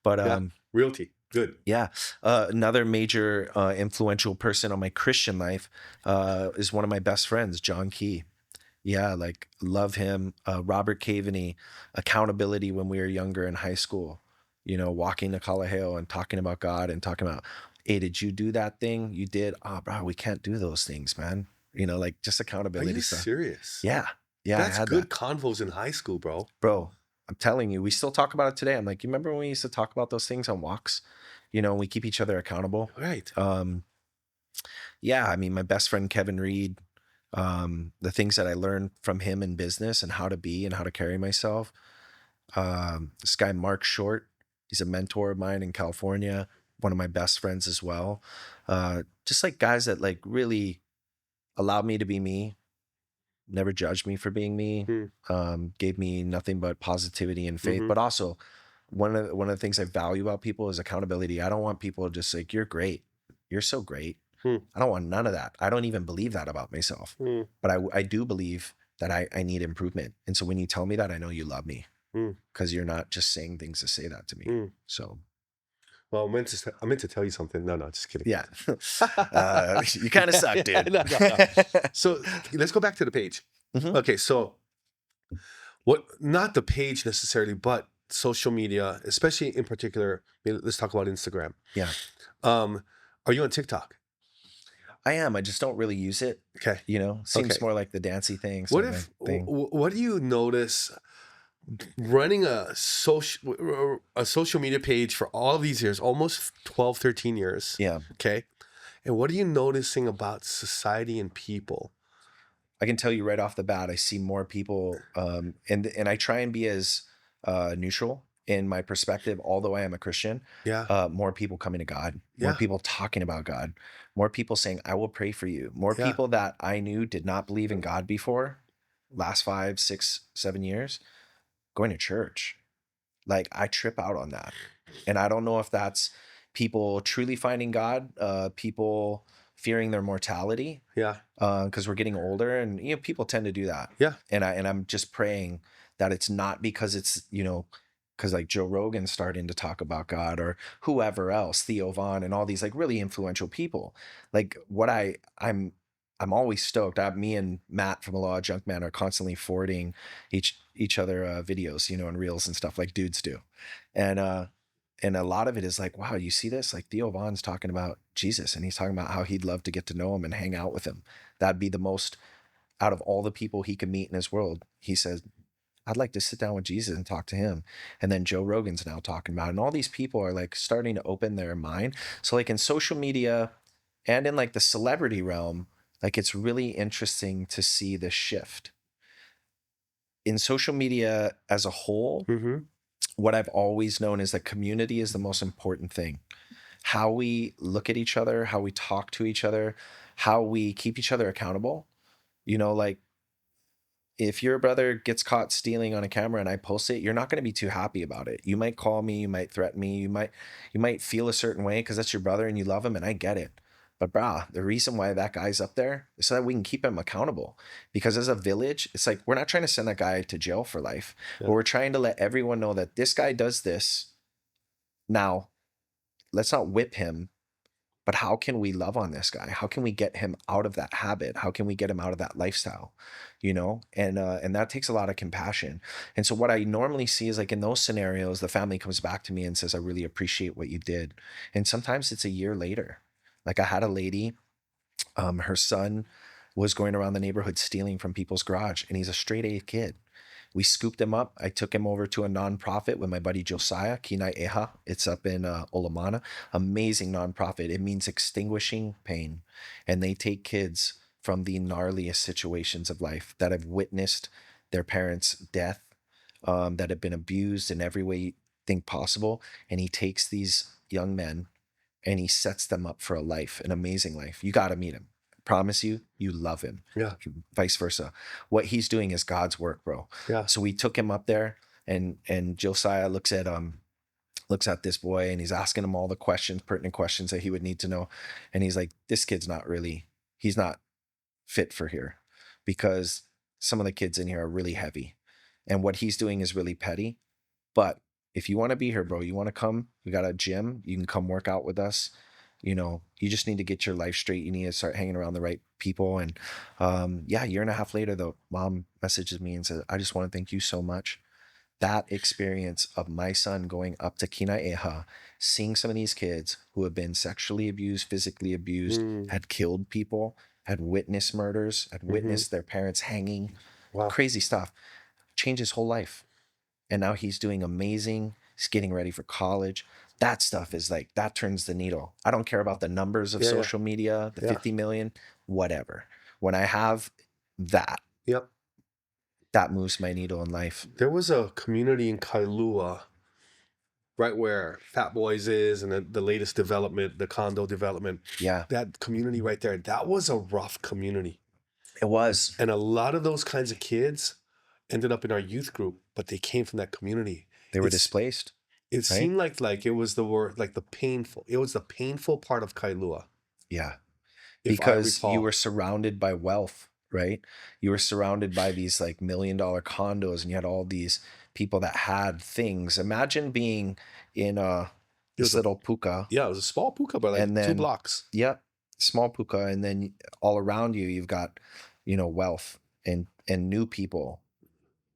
But realty. Good. Yeah. Another major influential person on my Christian life is one of my best friends, John Key. Yeah, like love him. Robert Caveney, accountability when we were younger in high school, you know, walking to Kalaheo and talking about God and talking about, hey, did you do that thing? You did? Oh, bro, we can't do those things, man. You know, like just accountability stuff. Are you serious? Yeah. Yeah. That's good convos in high school, bro. Bro, I'm telling you, we still talk about it today. I'm like, you remember when we used to talk about those things on walks? You know, we keep each other accountable. Right. Yeah, I mean, my best friend, Kevin Reed, the things that I learned from him in business and how to be and how to carry myself. This guy, Mark Short, he's a mentor of mine in California, one of my best friends as well. Just like guys that like really allowed me to be me, never judged me for being me, gave me nothing but positivity and faith. But also one of the things I value about people is accountability. I don't want people to just like, you're great. You're so great. I don't want none of that. I don't even believe that about myself, but I do believe that I need improvement. And so when you tell me that, I know you love me because you're not just saying things to say that to me. So, Well, I meant to tell you something. No, just kidding. yeah, you kind of suck, dude. No. So let's go back to the page. Okay, so not the page necessarily, but social media, especially in particular, let's talk about Instagram. Yeah. Are you on TikTok? I am. I just don't really use it. Okay. Seems more like the dancey thing. What do you notice running a social media page for all of these years, almost 12, 13 years? Yeah. Okay. And what are you noticing about society and people? I can tell you right off the bat, I see more people, and I try and be as neutral in my perspective, although I am a Christian. Yeah. More people coming to God, more people talking about God, more people saying, I will pray for you, more people that I knew did not believe in God before, last 5, 6, 7 years, going to church. Like I trip out on that. And I don't know if that's people truly finding God, people fearing their mortality. Yeah. Because we're getting older and people tend to do that. Yeah. And I'm just praying that it's not because it's, because like Joe Rogan's starting to talk about God or whoever else, Theo Vaughn and all these like really influential people. Like what I'm always stoked. Me and Matt from the Law of Junkman are constantly forwarding each other videos, and reels and stuff like dudes do. And a lot of it is like, wow, you see this? Like Theo Vaughn's talking about Jesus and he's talking about how he'd love to get to know him and hang out with him. That'd be the most out of all the people he could meet in his world. He says, I'd like to sit down with Jesus and talk to him. And then Joe Rogan's now talking about it. And all these people are like starting to open their mind. So like in social media and in like the celebrity realm, like it's really interesting to see the shift. In social media as a whole, what I've always known is that community is the most important thing. How we look at each other, how we talk to each other, how we keep each other accountable. Like if your brother gets caught stealing on a camera and I post it, you're not going to be too happy about it. You might call me, you might threaten me, you might feel a certain way because that's your brother and you love him and I get it. But brah, the reason why that guy's up there is so that we can keep him accountable. Because as a village, it's like we're not trying to send that guy to jail for life. Yeah. But we're trying to let everyone know that this guy does this. Now, let's not whip him. But how can we love on this guy? How can we get him out of that habit? How can we get him out of that lifestyle? And that takes a lot of compassion. And so what I normally see is like in those scenarios, the family comes back to me and says, I really appreciate what you did. And sometimes it's a year later. Like I had a lady, her son was going around the neighborhood stealing from people's garage and he's a straight A kid. We scooped him up. I took him over to a nonprofit with my buddy Josiah, Kinai Eha. It's up in Olamana. Amazing nonprofit. It means extinguishing pain. And they take kids from the gnarliest situations of life that have witnessed their parents' death, that have been abused in every way you think possible. And he takes these young men and he sets them up for a life, an amazing life. You got to meet him. Promise you love him. Yeah. Vice versa. What he's doing is God's work, bro. Yeah. So we took him up there and Josiah looks at this boy and he's asking him all the pertinent questions that he would need to know. And he's like, this kid's he's not fit for here because some of the kids in here are really heavy. And what he's doing is really petty. But if you want to be here, bro, you want to come, we got a gym, you can come work out with us. You just need to get your life straight. You need to start hanging around the right people. And a year and a half later, the mom messages me and says, I just want to thank you so much. That experience of my son going up to Kinaeha, seeing some of these kids who have been sexually abused, physically abused, had killed people, had witnessed murders, had witnessed their parents hanging, crazy stuff, changed his whole life. And now he's doing amazing. He's getting ready for college. That stuff is like, that turns the needle. I don't care about the numbers of social media, the 50 million, whatever. When I have that Yep. moves my needle in life. There was a community in Kailua, right where Fat Boys is, and the latest development, the condo development. Yeah, That community right there, that was a rough community. it was. And a lot of those kinds of kids ended up in our youth group, but they came from that community. They were It's- displaced. It right? seemed like it was the word, like it was the painful part of Kailua. Yeah. If I Because recall. you were surrounded by wealth, right? You were surrounded by these like $1 million condos, and you had all these people that had things. Imagine being in this little puka. Yeah, it was a small puka, but like And then- 2 blocks. Yep, small puka, and then all around you, you've got, wealth and new people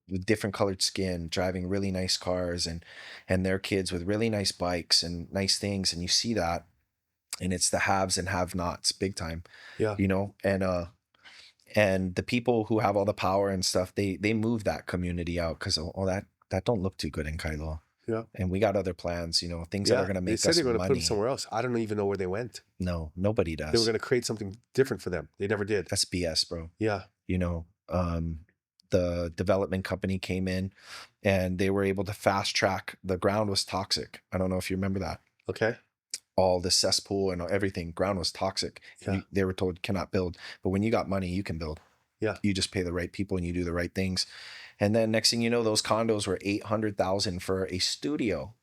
with different colored skin driving really nice cars, and their kids with really nice bikes and nice things, and you see that, and it's the haves and have-nots big time. Yeah. And the people who have all the power and stuff, they move that community out because that don't look too good in Kailua. Yeah. And we got other plans, things that are going to make us They said they're going to put money. them somewhere else. I don't even know where they went. No, nobody does. They were going to create something different for them. They never did. That's BS, bro. Yeah. The development company came in and they were able to fast track. The ground was toxic. I don't know if you remember that. Okay. All the cesspool and everything, ground was toxic. Yeah. They were told cannot build. But when you got money, you can build. Yeah. You just pay the right people and you do the right things. And then next thing you know, those condos were $800,000 for a studio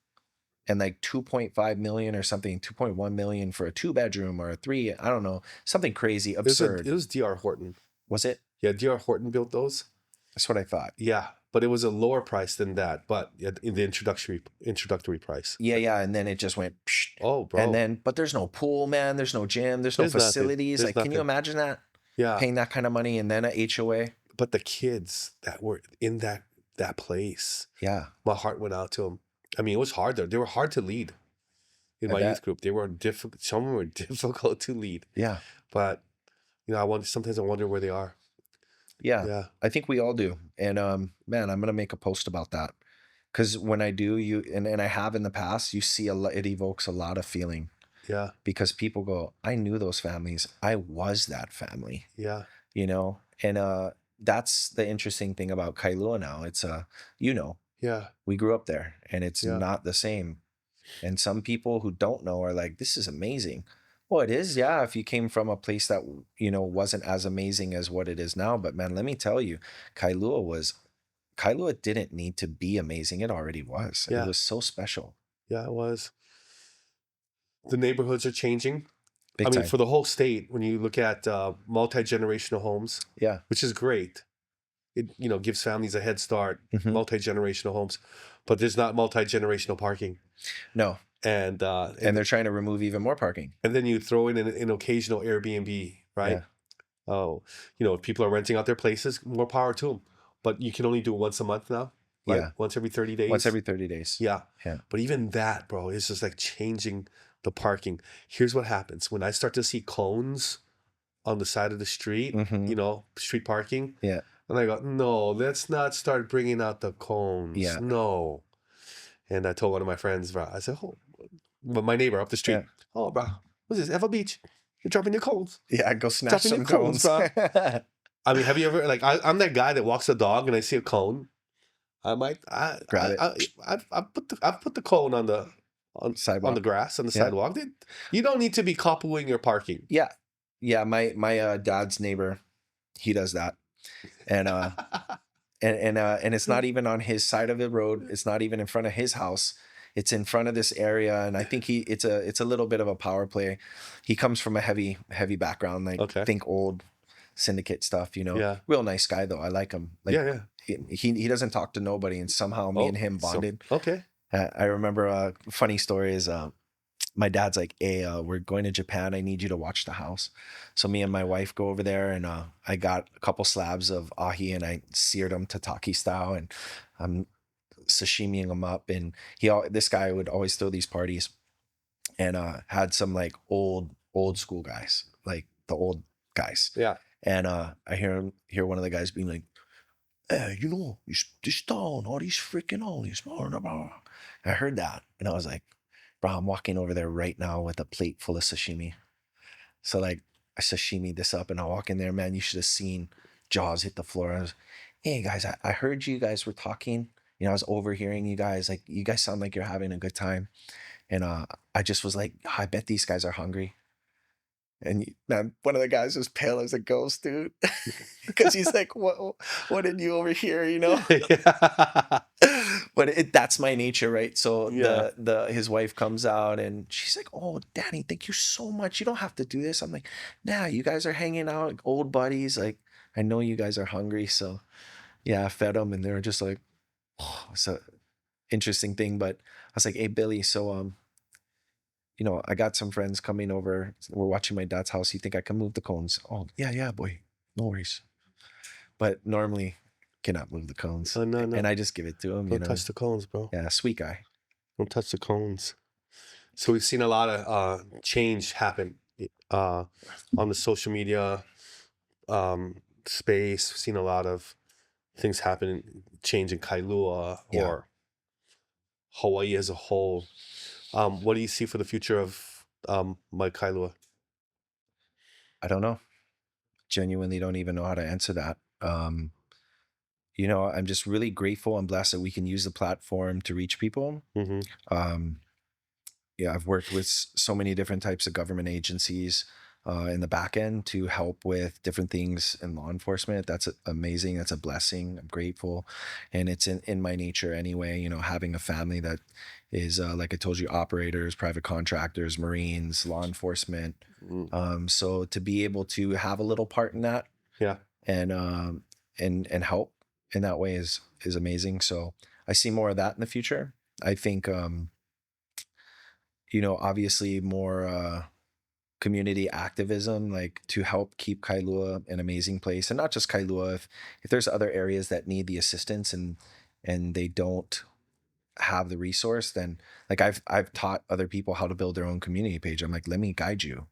and like 2.5 million or something, 2.1 million for a 2-bedroom or a 3, I don't know, something crazy, absurd. It was D.R. Horton. Was it? Yeah, D.R. Horton built those. That's what I thought. Yeah, but it was a lower price than that, but in the introductory price. Yeah. And then it just went, psh. Oh, bro. And then, but there's no pool, man. There's no gym. There's no There's nothing. facilities. There's Can you nothing. imagine that? Yeah. Paying that kind of money and then a HOA? But the kids that were in that place, Yeah. my heart went out to them. I mean, it was hard though. They were hard to lead in my youth group. They were difficult. Some of them were difficult to lead. Yeah. But sometimes I wonder where they are. Yeah. Yeah. I think we all do. And man, I'm gonna make a post about that. Because when I do, and I have in the past, you see it evokes a lot of feeling. Yeah. Because people go, I knew those families. I was that family. Yeah. And that's the interesting thing about Kailua now. It's Yeah. we grew up there and it's Yeah. not the same. And some people who don't know are like, this is amazing. Well, it is, yeah, if you came from a place that, wasn't as amazing as what it is now. But man, let me tell you, Kailua didn't need to be amazing. It already was. Yeah. It was so special. Yeah, it was. The neighborhoods are changing. Big time. For the whole state, when you look at multi-generational homes, Yeah. which is great. It, gives families a head start, Mhm. multi-generational homes, but there's not multi-generational parking. No. And And they're trying to remove even more parking. and then you throw in an occasional Airbnb, right? Yeah. Oh, if people are renting out their places, more power to them. But you can only do it once a month now. Like Yeah. once every 30 days. Once every 30 days. Yeah. Yeah. But even that, bro, is just like changing the parking. Here's what happens. When I start to see cones on the side of the street, Mhm. Street parking. Yeah. And I go, no, let's not start bringing out the cones. Yeah. No. And I told one of my friends, bro, I said, my neighbor up the street, Yeah. oh, bro, what's this? Ever Beach? You're dropping your cones. Yeah, go snatch Dropping some your cones, cones. Have you ever, I'm that guy that walks the dog and I see a cone. I might, Grab it. I've put the cone on the Sidewalk. on the grass, on the Yeah. sidewalk. You don't need to be copying your parking. Yeah. Yeah, my dad's neighbor, he does that. And and it's not even on his side of the road. It's not even in front of his house. It's in front of this area, and I think it's a little bit of a power play. He comes from a heavy background, like Okay. think old syndicate stuff, Yeah. Real nice guy though. I like him. Like, Yeah. he doesn't talk to nobody, and somehow me and him bonded. Okay. I remember a funny story is my dad's like, hey, we're going to Japan. I need you to watch the house. So me and my wife go over there, and I got a couple slabs of ahi and I seared them tataki style, and I'm sashimiing them up. And this guy would always throw these parties, and had some like old school guys, like the old guys. Yeah. And I hear one of the guys being like, hey, this town, all these freaking all these. Blah, blah, blah. I heard that, and I was like, bro, I'm walking over there right now with a plate full of sashimi. So like I sashimi this up, and I walk in there, man, you should have seen jaws hit the floor. I was, hey guys, I heard you guys were talking. You know, I was overhearing you guys. Like, you guys sound like you're having a good time. And I just was like, I bet these guys are hungry. And man, one of the guys was pale as a ghost, dude, because he's like, what did you overhear? You know. Yeah. But that's my nature, right? So Yeah. the his wife comes out and she's like, "Oh, Danny, thank you so much. You don't have to do this." I'm like, "Nah, you guys are hanging out, like old buddies. Like, I know you guys are hungry, so yeah, I fed them, and they were just like, oh, it's a interesting thing." But I was like, "Hey, Billy, so you know, I got some friends coming over. We're watching my dad's house. You think I can move the cones?" "Oh, yeah, yeah, boy, no worries." But normally, cannot move the cones, No, no, and no. I just give it to him. You Don't know, touch the cones, bro. yeah, sweet guy. Don't touch the cones. So we've seen a lot of change happen on the social media space. We've seen a lot of things happen, change in Kailua Yeah. or Hawaii as a whole. What do you see for the future of My Kailua? I don't know. Genuinely don't even know how to answer that. You know, I'm just really grateful and blessed that we can use the platform to reach people. Mm-hmm. Um, yeah, I've worked with so many different types of government agencies in the back end to help with different things in law enforcement. That's amazing. That's a blessing. I'm grateful. And it's in my nature anyway, you know, having a family that is, like I told you, operators, private contractors, Marines, law enforcement. So to be able to have a little part in that Yeah. and help in that way is amazing. So I see more of that in the future. I think you know, obviously more community activism, like to help keep Kailua an amazing place, and not just Kailua. If there's other areas that need the assistance and they don't have the resource, then like I've taught other people how to build their own community page. I'm like, let me guide you,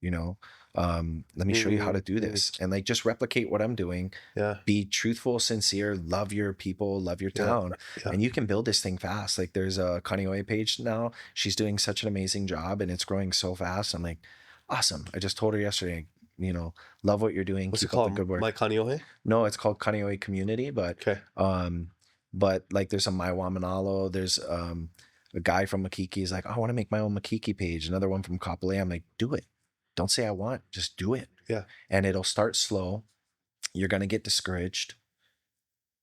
you know, let me show you how to do this, and like just replicate what I'm doing. Yeah. Be truthful, sincere, love your people, love your Yeah. town, Yeah. and you can build this thing fast. Like there's a Kaneohe page now. She's doing such an amazing job and it's growing so fast. I'm like, awesome. I just told her yesterday, you know, love what you're doing. What's it Keep up the called? good work. My Kailua? No, it's called Kaneohe Community, Okay. but like there's a My Wamanalo, there's a guy from Makiki is like, I want to make my own Makiki page. Another one from Kapolei. I'm like, do it. Don't say I want, just do it. Yeah. And it'll start slow. You're going to get discouraged.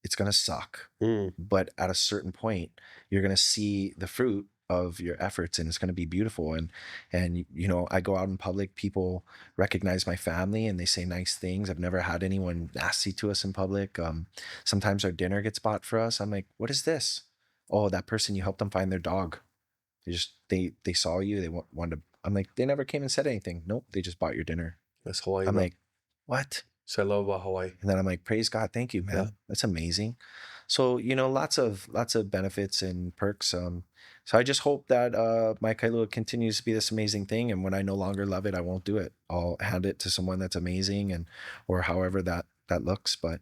It's going to suck. But at a certain point, you're going to see the fruit of your efforts and it's going to be beautiful. And, you know, I go out in public, people recognize my family and they say nice things. I've never had anyone nasty to us in public. Sometimes our dinner gets bought for us. I'm like, what is this? Oh, that person, you helped them find their dog. They saw you. They wanted to, I'm like, they never came and said anything. Nope. They just bought your dinner. That's Hawaii. I'm bro. like, what? So I love about Hawaii. And then I'm like, praise God, thank you, man. Yeah. That's amazing. So, you know, lots of benefits and perks. So I just hope that My Kailua continues to be this amazing thing. And when I no longer love it, I won't do it. I'll hand it to someone that's amazing and or however that looks. But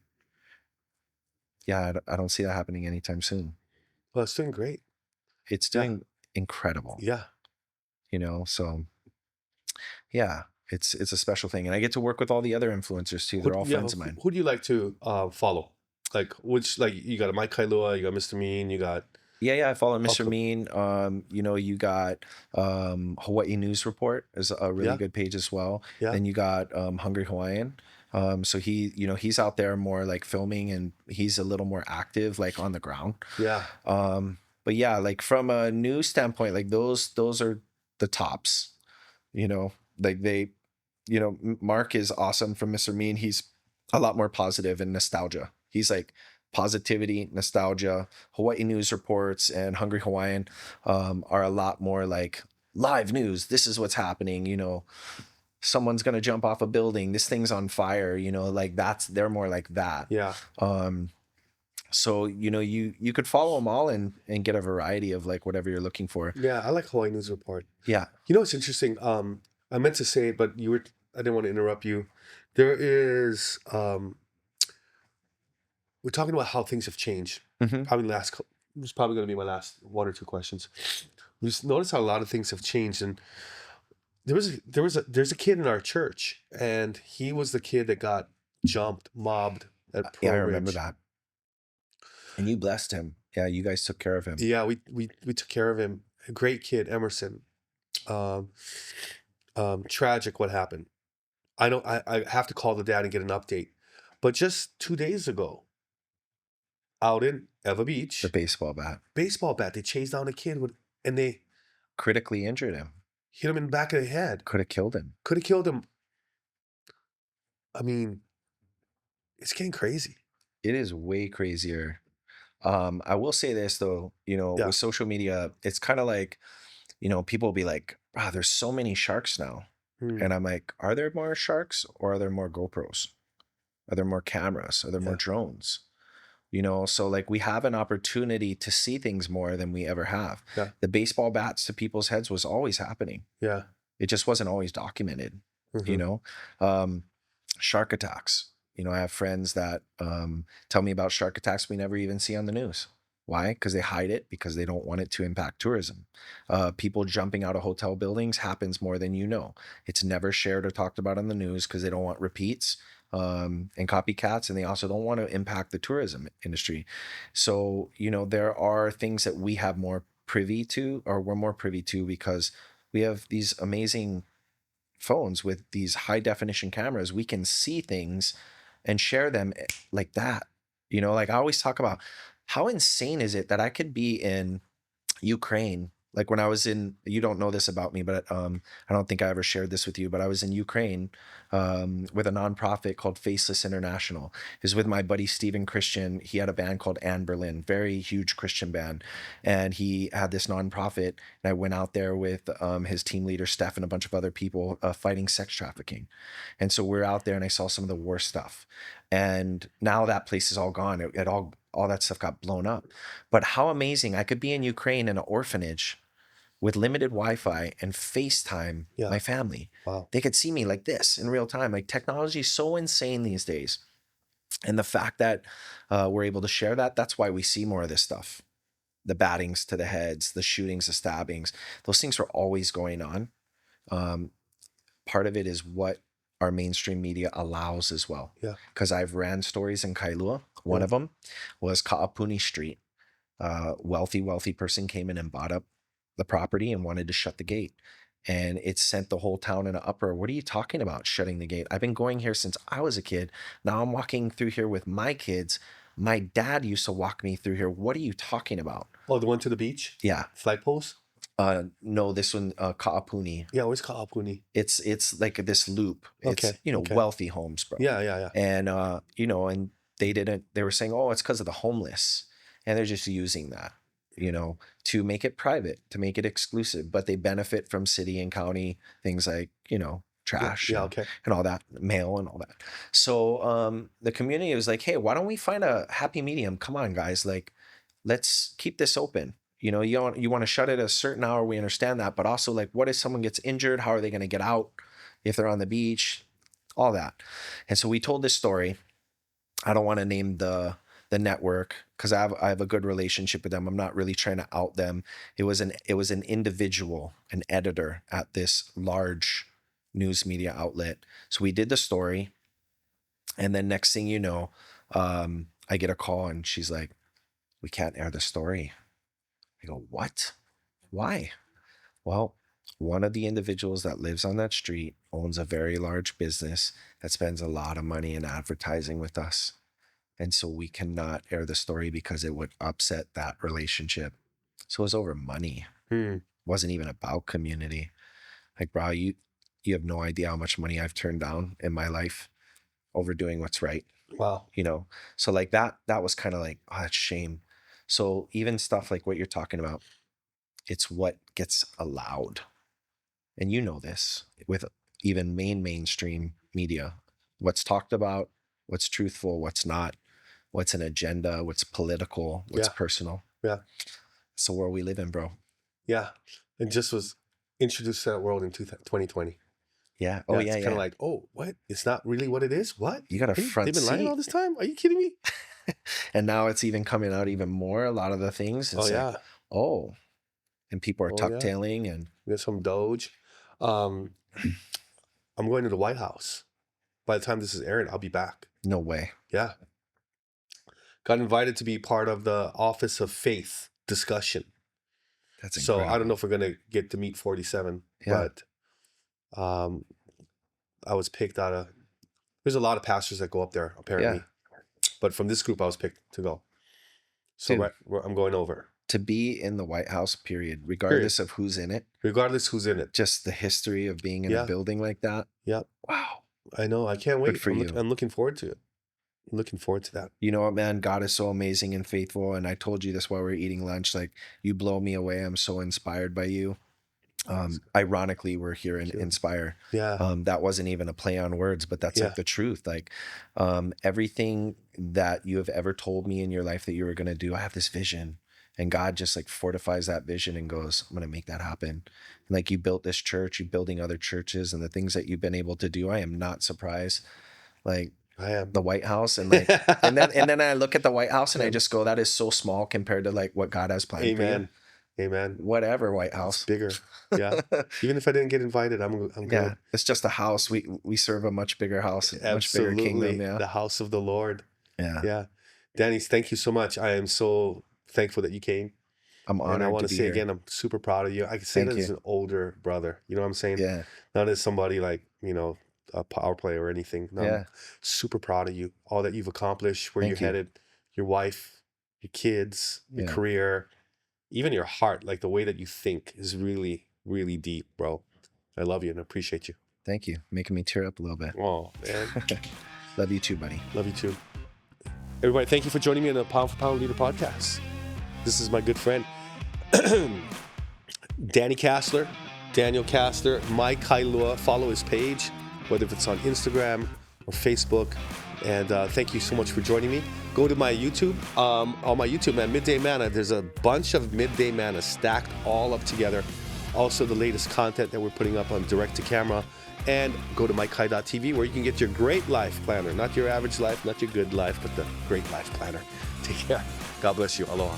yeah, I don't see that happening anytime soon. Well, it's doing great. It's doing incredible. Yeah. You know, so yeah, it's a special thing. And I get to work with all the other influencers too. They're all friends of mine. Who do you like to follow? Like which, like you got a My Kailua, you got Mr. Mean, you got Yeah, I follow Mr. Okay. Mean. You know, you got Hawaii News Report is a really Yeah. good page as well. Yeah. Then you got Hungry Hawaiian. So he, you know, he's out there more like filming and he's a little more active like on the ground. Yeah. But yeah, like from a news standpoint, like those are the tops, you know, like they, you know, Mark is awesome from Mr. Mean. He's a lot more positive and nostalgia. He's like positivity, nostalgia. Hawaii News Reports and Hungry Hawaiian are a lot more like live news. This is what's happening, you know, someone's going to jump off a building. This thing's on fire, you know, like they're more like that. Yeah. So, you know, you could follow them all and get a variety of like whatever you're looking for. Yeah, I like Hawaii News Report. Yeah. You know, it's interesting. I meant to say it, but I didn't want to interrupt you. There is, we're talking about how things have changed. Mm-hmm. It's probably going to be my last one or two questions. We just noticed how a lot of things have changed, and there's a kid in our church, and he was the kid that got jumped, mobbed at Yeah, I Pearl remember Ridge. that. And you blessed him. Yeah, you guys took care of him. Yeah, we took care of him. A great kid, Emerson. Um, tragic what happened. I have to call the dad and get an update. But just 2 days ago, out in Eva The Beach, baseball bat baseball bat, they chased down a kid and they critically injured him. hit him in the back of the head. Could have killed him. Could have killed him. I mean, it's getting crazy. It is way crazier. I will say this though, Yeah. with social media, it's kind of like, people will be like, wow, there's so many sharks now. Hmm. And I'm like, are there more sharks or are there more GoPros? Are there more cameras? Are there more drones? So like we have an opportunity to see things more than we ever have. Yeah. The baseball bats to people's heads was always happening. Yeah. It just wasn't always documented, Shark attacks. I have friends that tell me about shark attacks we never even see on the news. Why? Because they hide it, because they don't want it to impact tourism. People jumping out of hotel buildings happens more than you know. It's never shared or talked about on the news because they don't want repeats and copycats, and they also don't want to impact the tourism industry. So, there are things that we have more privy to, or we're more privy to, because we have these amazing phones with these high definition cameras. We can see things and share them like that. Like I always talk about, how insane is it that I could be in Ukraine? Like when I was you don't know this about me, but I don't think I ever shared this with you, but I was in Ukraine with a nonprofit called Faceless International. It was with my buddy Stephen Christian. He had a band called Anne Berlin, very huge Christian band. And he had this nonprofit. And I went out there with his team leader, Steph, and a bunch of other people fighting sex trafficking. And so we're out there and I saw some of the worst stuff. And now that place is all gone. It all that stuff got blown up. But how amazing, I could be in Ukraine in an orphanage with limited Wi-Fi and FaceTime my family. Wow. They could see me like this in real time. Like technology is so insane these days. And the fact that we're able to share that, that's why we see more of this stuff. The battings to the heads, the shootings, the stabbings, those things are always going on. Part of it is what our mainstream media allows as well. Yeah. Because I've ran stories in Kailua. One of them was Kaapuni Street. Wealthy person came in and bought up the property and wanted to shut the gate. And it sent the whole town in an uproar. What are you talking about, shutting the gate? I've been going here since I was a kid. Now I'm walking through here with my kids. My dad used to walk me through here. What are you talking about? Oh, the one to the beach? Yeah. Flagpoles? No, this one, Kaapuni. Yeah, where's Kaapuni? It's like this loop. It's, wealthy homes, bro. Yeah. And, and they were saying, oh, it's because of the homeless. And they're just using that, to make it private, to make it exclusive, but they benefit from city and county things like, trash and all that, mail and all that. So the community was like, hey, why don't we find a happy medium? Come on, guys. Like, let's keep this open. You want to shut it at a certain hour. We understand that. But also, like, what if someone gets injured? How are they going to get out if they're on the beach? All that. And so we told this story. I don't want to name the network because I have a good relationship with them. I'm not really trying to out them. It was an individual, an editor at this large news media outlet. So we did the story, and then next thing you know, I get a call and she's like, "We can't air the story." I go, "What? Why?" Well, one of the individuals that lives on that street owns a very large business that spends a lot of money in advertising with us. And so we cannot air the story because it would upset that relationship. So it was over money. It wasn't even about community. Like, bro, you have no idea how much money I've turned down in my life over doing what's right. Wow. So like that was kind of like, oh, that's shame. So even stuff like what you're talking about, it's what gets allowed. And this with even mainstream media, what's talked about, what's truthful, what's not, what's an agenda, what's political, what's personal. Yeah. It's the world we live in, bro. Yeah. It just was introduced to that world in 2020. Yeah. Oh, yeah. It's kind of like, oh, what? It's not really what it is? What? You got a front They've been lying seat. all this time? Are you kidding me? And now it's even coming out even more. A lot of the things. It's and people are tucktailing and there's some Doge. I'm going to the White House. By the time this is airing, I'll be back. No way. Yeah. Got invited to be part of the Office of Faith discussion. That's So incredible. I don't know if we're going to get to meet 47, Yeah. but I was picked out of, there's a lot of pastors that go up there apparently. Yeah. But from this group, I was picked to go. So Dude, I'm going over. To be in the White House, period, regardless of who's in it, Regardless who's in it. just the history of being in Yeah. a building like that. Yep. Wow. I know. I can't wait. Good for you. I'm looking forward to it. I'm looking forward to that. You know what, man? God is so amazing and faithful. And I told you this while we were eating lunch. Like, you blow me away. I'm so inspired by you. Ironically, we're here in Inspire. Yeah. That wasn't even a play on words, but that's Yeah. like the truth. Like, everything that you have ever told me in your life that you were going to do, I have this vision. And God just like fortifies that vision and goes, I'm going to make that happen. And like, you built this church, you're building other churches, and the things that you've been able to do, I am not surprised. Like, I am. the White House, and like, and then I look at the White House and I just go, that is so small compared to like what God has planned Amen. for you. Amen. Whatever, White House. It's bigger. Yeah. Even if I didn't get invited, I'm good. Yeah, it's just a house. We serve a much bigger house, a much bigger kingdom. Yeah. The house of the Lord. Yeah. Yeah. Danny, thank you so much. I am so thankful that you came. I'm honored. And I want to say here. again, I'm super proud of you. I can say that as an older brother. You know what I'm saying? Yeah. Not as somebody like, a power player or anything. No, Yeah. I'm super proud of you. All that you've accomplished, where Thank you're you. headed, your wife, your kids, your career, even your heart, like the way that you think is really, really deep, bro. I love you and appreciate you. Thank you. Making me tear up a little bit. Oh, man. Love you too, buddy. Love you too. Everybody, thank you for joining me on the Pound for Pound Leader podcast. This is my good friend, Danny Casler, Daniel Casler, My Kailua. Follow his page, whether if it's on Instagram or Facebook. And thank you so much for joining me. Go to my YouTube. On my YouTube, man, Midday Manna. There's a bunch of Midday Manna stacked all up together. Also, the latest content that we're putting up on direct to camera. And go to mykai.tv where you can get your great life planner. Not your average life, not your good life, but the great life planner. Take care. God bless you. Aloha.